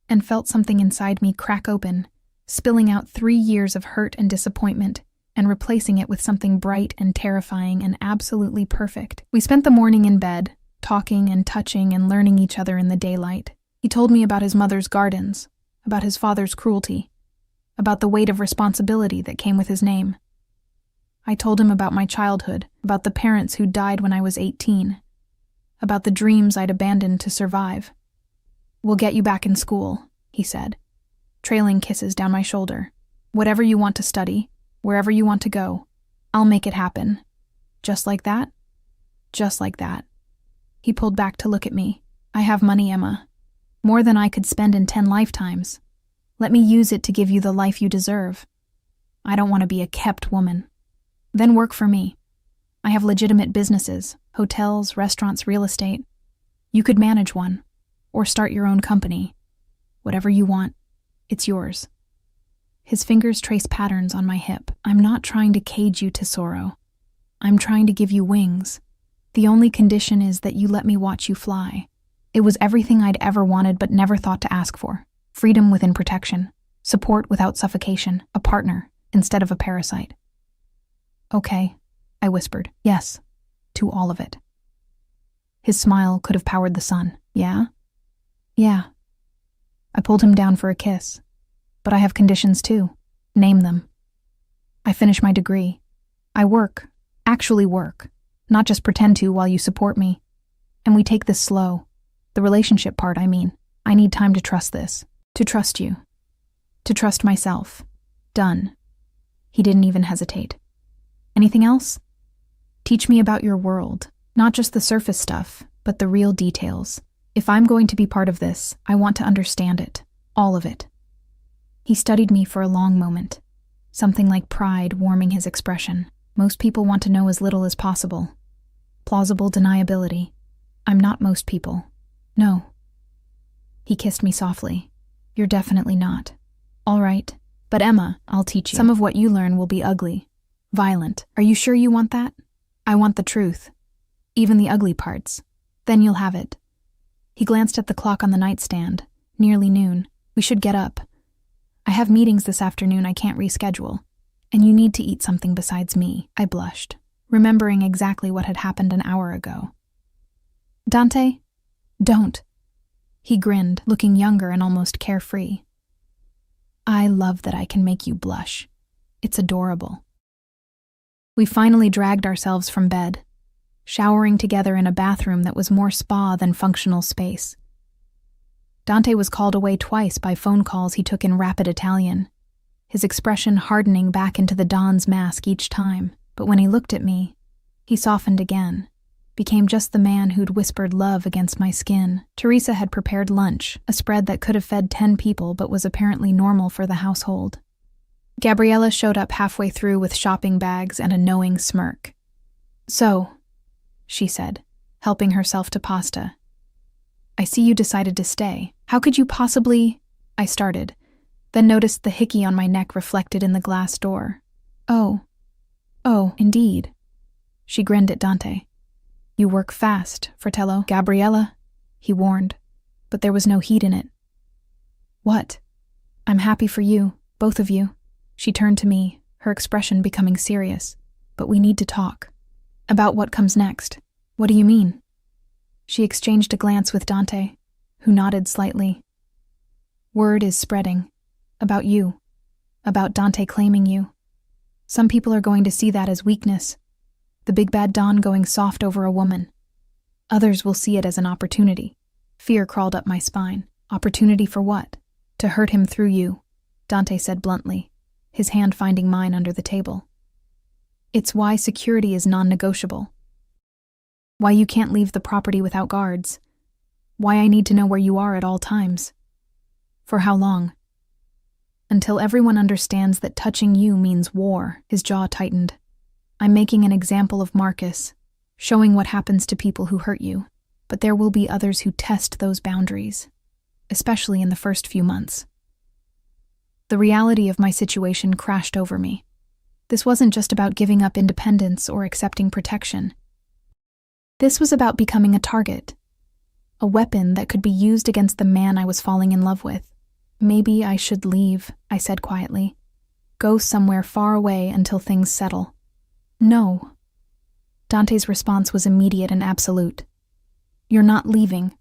and felt something inside me crack open, spilling out 3 years of hurt and disappointment, and replacing it with something bright and terrifying and absolutely perfect. We spent the morning in bed, talking and touching and learning each other in the daylight. He told me about his mother's gardens, about his father's cruelty, about the weight of responsibility that came with his name. I told him about my childhood, about the parents who died when I was 18, about the dreams I'd abandoned to survive. We'll get you back in school, he said, trailing kisses down my shoulder. Whatever you want to study, wherever you want to go, I'll make it happen. Just like that? Just like that. He pulled back to look at me. I have money, Emma. More than I could spend in 10 lifetimes. Let me use it to give you the life you deserve. I don't want to be a kept woman. Then work for me. I have legitimate businesses, hotels, restaurants, real estate. You could manage one, or start your own company. Whatever you want, it's yours. His fingers traced patterns on my hip. I'm not trying to cage you, Tesoro. I'm trying to give you wings. The only condition is that you let me watch you fly. It was everything I'd ever wanted but never thought to ask for. Freedom within protection, support without suffocation, a partner instead of a parasite. Okay, I whispered. Yes, to all of it. His smile could have powered the sun. Yeah? Yeah. I pulled him down for a kiss. But I have conditions too. Name them. I finish my degree. I work, actually work, not just pretend to while you support me. And we take this slow. The relationship part, I mean. I need time to trust this. To trust you. To trust myself. Done. He didn't even hesitate. Anything else? Teach me about your world. Not just the surface stuff, but the real details. If I'm going to be part of this, I want to understand it. All of it. He studied me for a long moment. Something like pride warming his expression. Most people want to know as little as possible. Plausible deniability. I'm not most people. No. He kissed me softly. You're definitely not. All right. But Emma, I'll teach you. Some of what you learn will be ugly. Violent. Are you sure you want that? I want the truth. Even the ugly parts. Then you'll have it. He glanced at the clock on the nightstand. Nearly noon. We should get up. I have meetings this afternoon I can't reschedule. And you need to eat something besides me. I blushed, remembering exactly what had happened an hour ago. Dante? Don't. He grinned, looking younger and almost carefree. I love that I can make you blush. It's adorable. We finally dragged ourselves from bed, showering together in a bathroom that was more spa than functional space. Dante was called away twice by phone calls he took in rapid Italian, his expression hardening back into the Don's mask each time. But when he looked at me, he softened again, became just the man who'd whispered love against my skin. Teresa had prepared lunch, a spread that could have fed 10 people but was apparently normal for the household. Gabriella showed up halfway through with shopping bags and a knowing smirk. "So," she said, helping herself to pasta. "I see you decided to stay. How could you possibly—" I started, then noticed the hickey on my neck reflected in the glass door. Oh, indeed." She grinned at Dante. "You work fast, Fratello." "Gabriella," he warned, but there was no heat in it. "What?" "I'm happy for you, both of you." She turned to me, her expression becoming serious. "But we need to talk. About what comes next." "What do you mean?" She exchanged a glance with Dante, who nodded slightly. "Word is spreading. About you. About Dante claiming you. Some people are going to see that as weakness. The big bad Don going soft over a woman. Others will see it as an opportunity." Fear crawled up my spine. "Opportunity for what?" "To hurt him through you," Dante said bluntly, his hand finding mine under the table. "It's why security is non-negotiable. Why you can't leave the property without guards. Why I need to know where you are at all times. For how long? Until everyone understands that touching you means war." His jaw tightened. "I'm making an example of Marcus, showing what happens to people who hurt you. But there will be others who test those boundaries, especially in the first few months." The reality of my situation crashed over me. This wasn't just about giving up independence or accepting protection. This was about becoming a target, a weapon that could be used against the man I was falling in love with. "Maybe I should leave," I said quietly. "Go somewhere far away until things settle." "No." Dante's response was immediate and absolute. "You're not leaving.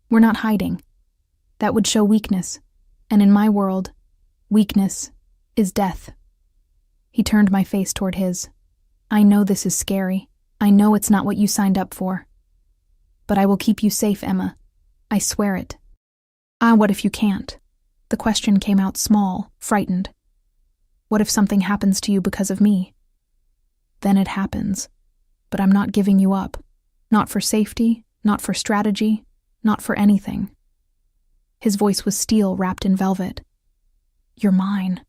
We're not hiding. That would show weakness, and in my world, weakness is death." He turned my face toward his. "I know this is scary. I know it's not what you signed up for. But I will keep you safe, Emma. I swear it." "Ah, what if you can't?" The question came out small, frightened. "What if something happens to you because of me?" "Then it happens. But I'm not giving you up. Not for safety, not for strategy, not for anything." His voice was steel wrapped in velvet. "You're mine.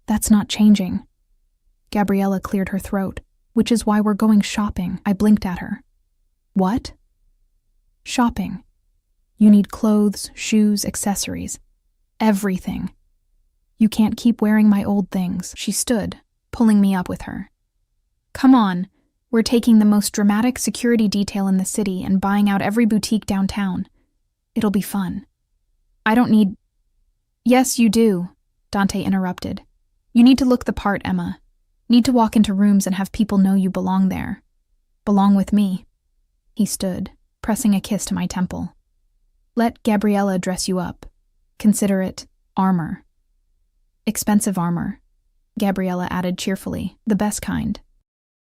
That's not changing." Gabriella cleared her throat. "Which is why we're going shopping." I blinked at her. "What?" "Shopping. You need clothes, shoes, accessories. Everything. You can't keep wearing my old things." She stood, pulling me up with her. "Come on. We're taking the most dramatic security detail in the city and buying out every boutique downtown. It'll be fun." "I don't need—" "Yes, you do," Dante interrupted. "You need to look the part, Emma. Need to walk into rooms and have people know you belong there. Belong with me." He stood, pressing a kiss to my temple. "Let Gabriella dress you up. Consider it armor. Expensive armor," Gabriella added cheerfully, "the best kind."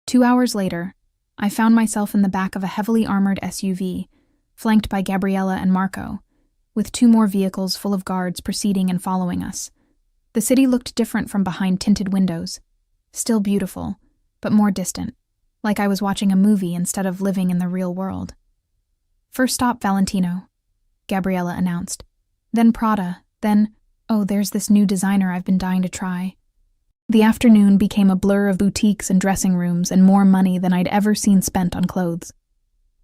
2 hours later, I found myself in the back of a heavily armored SUV, flanked by Gabriella and Marco, with 2 more vehicles full of guards preceding and following us. The city looked different from behind tinted windows. Still beautiful, but more distant, like I was watching a movie instead of living in the real world. "First stop, Valentino," Gabriella announced. "Then Prada, then, oh, there's this new designer I've been dying to try." The afternoon became a blur of boutiques and dressing rooms and more money than I'd ever seen spent on clothes.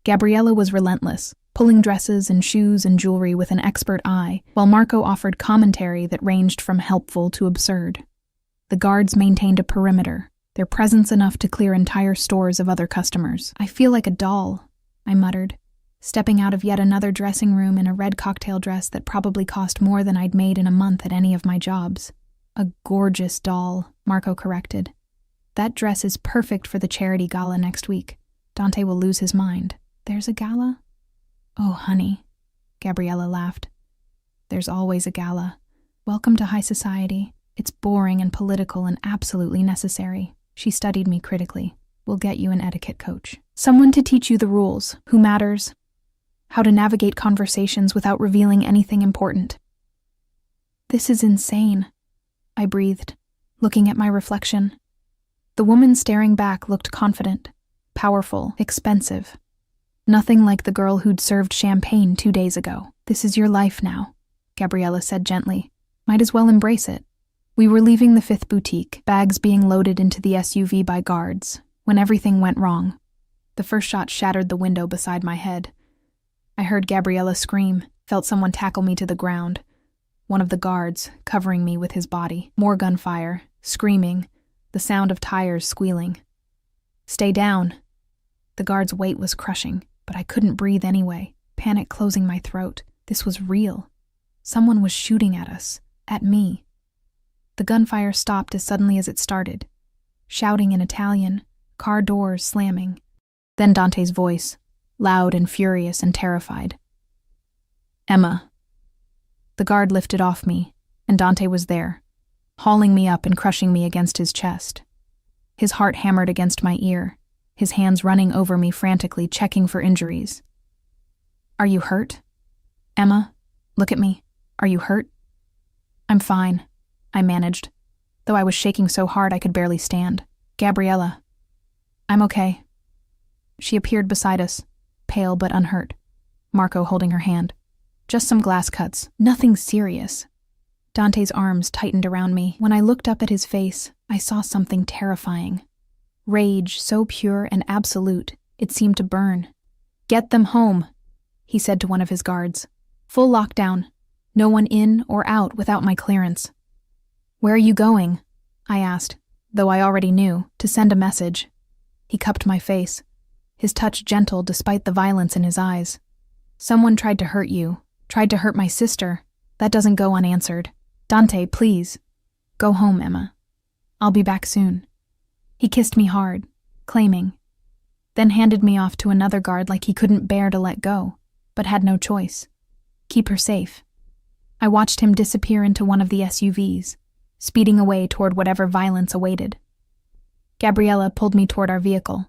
Gabriella was relentless, pulling dresses and shoes and jewelry with an expert eye, while Marco offered commentary that ranged from helpful to absurd. The guards maintained a perimeter, their presence enough to clear entire stores of other customers. "I feel like a doll," I muttered, stepping out of yet another dressing room in a red cocktail dress that probably cost more than I'd made in a month at any of my jobs. "A gorgeous doll," Marco corrected. "That dress is perfect for the charity gala next week. Dante will lose his mind." "There's a gala?" "Oh, honey," Gabriella laughed. "There's always a gala. Welcome to high society. It's boring and political and absolutely necessary." She studied me critically. "We'll get you an etiquette coach. Someone to teach you the rules, who matters, how to navigate conversations without revealing anything important." "This is insane," I breathed, looking at my reflection. The woman staring back looked confident, powerful, expensive. Nothing like the girl who'd served champagne 2 days ago. "This is your life now," Gabriella said gently. "Might as well embrace it. We were leaving the fifth boutique, bags being loaded into the SUV by guards, when everything went wrong. The first shot shattered the window beside my head. I heard Gabriella scream, felt someone tackle me to the ground. One of the guards, covering me with his body. More gunfire, screaming, the sound of tires squealing. "Stay down." The guard's weight was crushing, but I couldn't breathe anyway, panic closing my throat. This was real. Someone was shooting at us, at me. The gunfire stopped as suddenly as it started. Shouting in Italian, car doors slamming. Then Dante's voice, loud and furious and terrified. "Emma." The guard lifted off me, and Dante was there, hauling me up and crushing me against his chest. His heart hammered against my ear, his hands running over me frantically, checking for injuries. "Are you hurt? Emma, look at me. Are you hurt?" "I'm fine," I managed, though I was shaking so hard I could barely stand. "Gabriella." "I'm okay." She appeared beside us, pale but unhurt, Marco holding her hand. "Just some glass cuts, nothing serious." Dante's arms tightened around me. When I looked up at his face, I saw something terrifying. Rage so pure and absolute, it seemed to burn. "Get them home," he said to one of his guards. "Full lockdown. No one in or out without my clearance." "Where are you going?" I asked, though I already knew, to send a message. He cupped my face, his touch gentle despite the violence in his eyes. "Someone tried to hurt you, tried to hurt my sister. That doesn't go unanswered. Dante, please. Go home, Emma. I'll be back soon." He kissed me hard, claiming, then handed me off to another guard like he couldn't bear to let go, but had no choice. Keep her safe. I watched him disappear into one of the SUVs, speeding away toward whatever violence awaited. Gabriella pulled me toward our vehicle,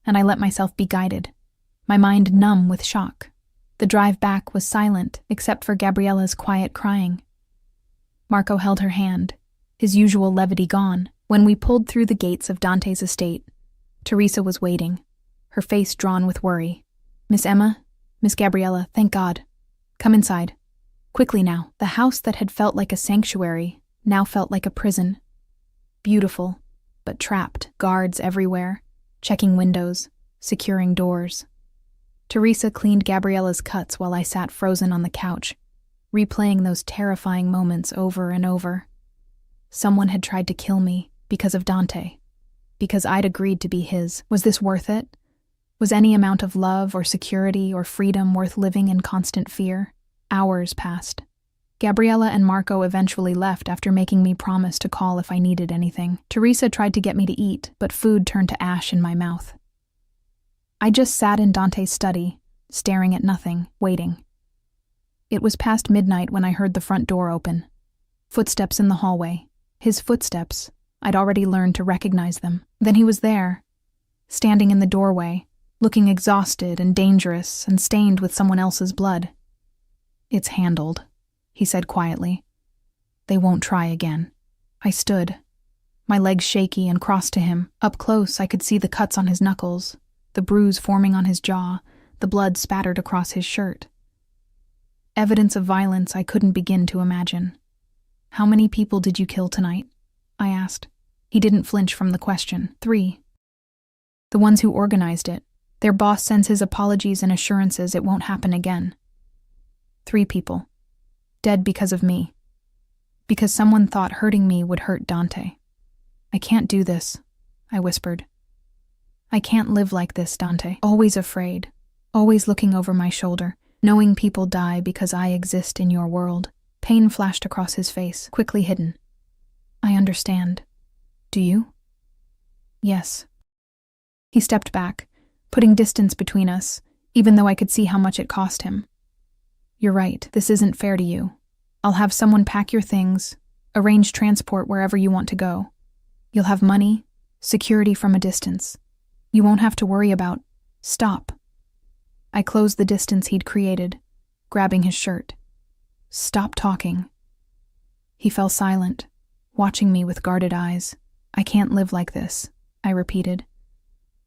and I let myself be guided, my mind numb with shock. The drive back was silent except for Gabriella's quiet crying. Marco held her hand, his usual levity gone. When we pulled through the gates of Dante's estate, Teresa was waiting, her face drawn with worry. "Miss Emma, Miss Gabriella, thank God. Come inside. Quickly now." The house that had felt like a sanctuary now felt like a prison. Beautiful, but trapped. Guards everywhere, checking windows, securing doors. Teresa cleaned Gabriella's cuts while I sat frozen on the couch, replaying those terrifying moments over and over. Someone had tried to kill me because of Dante, because I'd agreed to be his. Was this worth it? Was any amount of love or security or freedom worth living in constant fear? Hours passed. Gabriella and Marco eventually left after making me promise to call if I needed anything. Teresa tried to get me to eat, but food turned to ash in my mouth. I just sat in Dante's study, staring at nothing, waiting. It was past midnight when I heard the front door open. Footsteps in the hallway. His footsteps. I'd already learned to recognize them. Then he was there, standing in the doorway, looking exhausted and dangerous and stained with someone else's blood. "It's handled," he said quietly. "They won't try again." I stood, my legs shaky, and crossed to him. Up close, I could see the cuts on his knuckles, the bruise forming on his jaw, the blood spattered across his shirt. Evidence of violence I couldn't begin to imagine. "How many people did you kill tonight?" I asked. He didn't flinch from the question. 3. The ones who organized it. Their boss sends his apologies and assurances it won't happen again. 3 people. Dead because of me. Because someone thought hurting me would hurt Dante. "I can't do this," I whispered. "I can't live like this, Dante. Always afraid. Always looking over my shoulder. Knowing people die because I exist in your world." Pain flashed across his face, quickly hidden. "I understand. Do you?" "Yes." He stepped back, putting distance between us, even though I could see how much it cost him. "You're right. This isn't fair to you. I'll have someone pack your things, arrange transport wherever you want to go. You'll have money, security from a distance. You won't have to worry about..." "Stop." I closed the distance he'd created, grabbing his shirt. "Stop talking." He fell silent, watching me with guarded eyes. "I can't live like this," I repeated.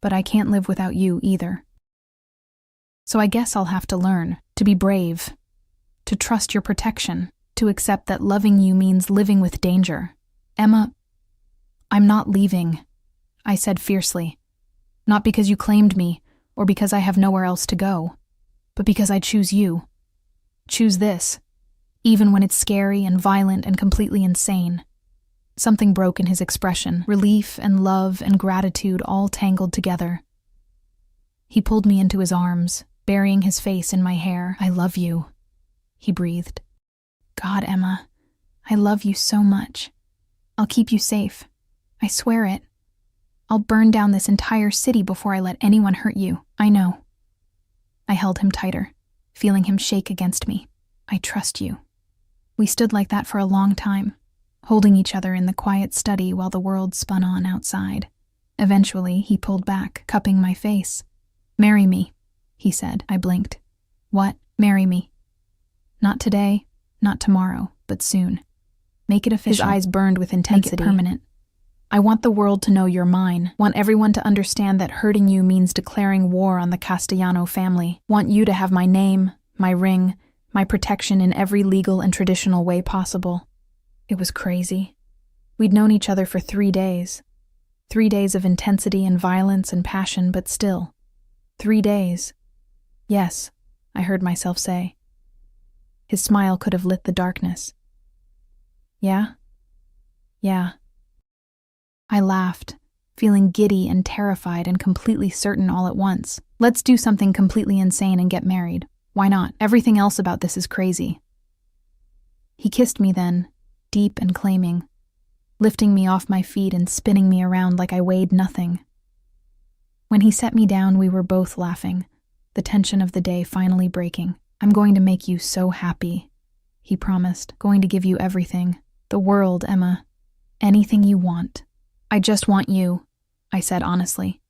"But I can't live without you either. So I guess I'll have to learn to be brave, to trust your protection, to accept that loving you means living with danger, Emma, I'm not leaving, I said fiercely. Not because you claimed me, or because I have nowhere else to go, but because I choose you. Choose this, even when it's scary and violent and completely insane. Something broke in his expression, relief and love and gratitude all tangled together. He pulled me into his arms, burying his face in my hair. I love you, he breathed. God, Emma, I love you so much. I'll keep you safe. I swear it. I'll burn down this entire city before I let anyone hurt you. I know. I held him tighter, feeling him shake against me. I trust you. We stood like that for a long time, holding each other in the quiet study while the world spun on outside. Eventually, he pulled back, cupping my face. Marry me, he said. I blinked. What? Marry me. Not today, not tomorrow, but soon. Make it official. His eyes burned with intensity. Make it permanent. I want the world to know you're mine. Want everyone to understand that hurting you means declaring war on the Castellano family. Want you to have my name, my ring, my protection in every legal and traditional way possible. It was crazy. We'd known each other for 3 days. 3 days of intensity and violence and passion, but still. 3 days. Yes, I heard myself say. His smile could have lit the darkness. Yeah? Yeah. I laughed, feeling giddy and terrified and completely certain all at once. Let's do something completely insane and get married. Why not? Everything else about this is crazy. He kissed me then, deep and claiming, lifting me off my feet and spinning me around like I weighed nothing. When he set me down, we were both laughing, the tension of the day finally breaking. I'm going to make you so happy, he promised. Going to give you everything. The world, Emma. Anything you want. I just want you, I said honestly.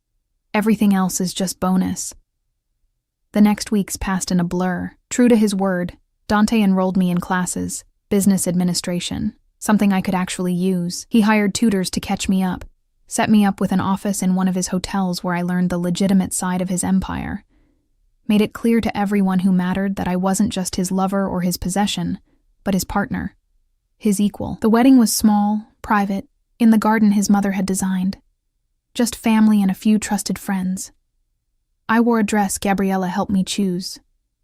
Everything else is just bonus. The next weeks passed in a blur. True to his word, Dante enrolled me in classes, business administration, something I could actually use. He hired tutors to catch me up, set me up with an office in one of his hotels where I learned the legitimate side of his empire. Made it clear to everyone who mattered that I wasn't just his lover or his possession, but his partner, his equal. The wedding was small, private, in the garden his mother had designed. Just family and a few trusted friends. I wore a dress Gabriella helped me choose.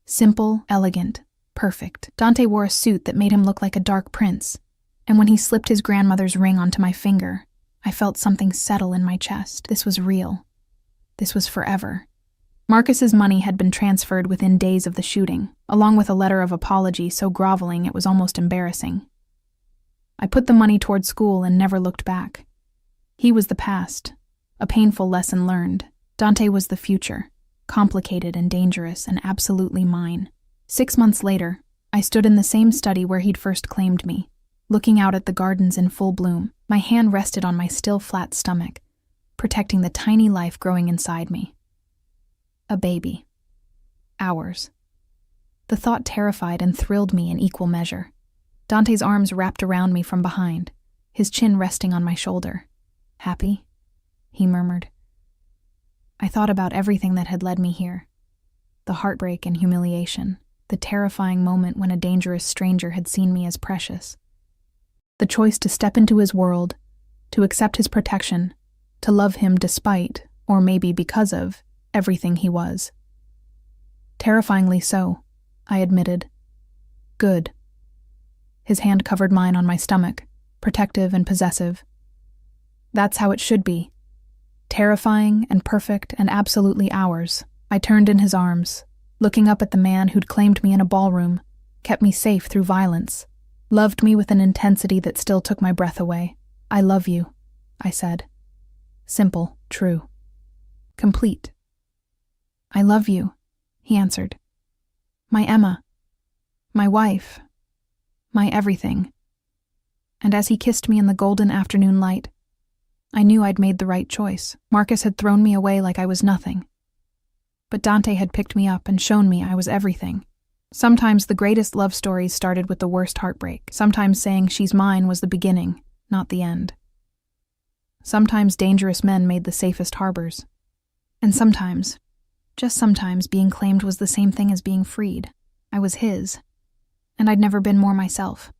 Simple, elegant, perfect. Dante wore a suit that made him look like a dark prince, and when he slipped his grandmother's ring onto my finger, I felt something settle in my chest. This was real. This was forever. Marcus's money had been transferred within days of the shooting, along with a letter of apology so groveling it was almost embarrassing. I put the money toward school and never looked back. He was the past, a painful lesson learned. Dante was the future, complicated and dangerous and absolutely mine. 6 months later, I stood in the same study where he'd first claimed me, looking out at the gardens in full bloom. My hand rested on my still flat stomach, protecting the tiny life growing inside me. A baby. Ours. The thought terrified and thrilled me in equal measure. Dante's arms wrapped around me from behind, his chin resting on my shoulder. Happy? He murmured. I thought about everything that had led me here. The heartbreak and humiliation, the terrifying moment when a dangerous stranger had seen me as precious. The choice to step into his world, to accept his protection, to love him despite, or maybe because of, everything he was. Terrifyingly so, I admitted. Good. His hand covered mine on my stomach, protective and possessive. That's how it should be. Terrifying and perfect and absolutely ours. I turned in his arms, looking up at the man who'd claimed me in a ballroom, kept me safe through violence, loved me with an intensity that still took my breath away. I love you, I said. Simple, true. Complete. I love you, he answered. My Emma. My wife. My everything. And as he kissed me in the golden afternoon light, I knew I'd made the right choice. Marcus had thrown me away like I was nothing. But Dante had picked me up and shown me I was everything. Sometimes the greatest love stories started with the worst heartbreak. Sometimes saying she's mine was the beginning, not the end. Sometimes dangerous men made the safest harbors. And sometimes, just sometimes, being claimed was the same thing as being freed. I was his. And I'd never been more myself.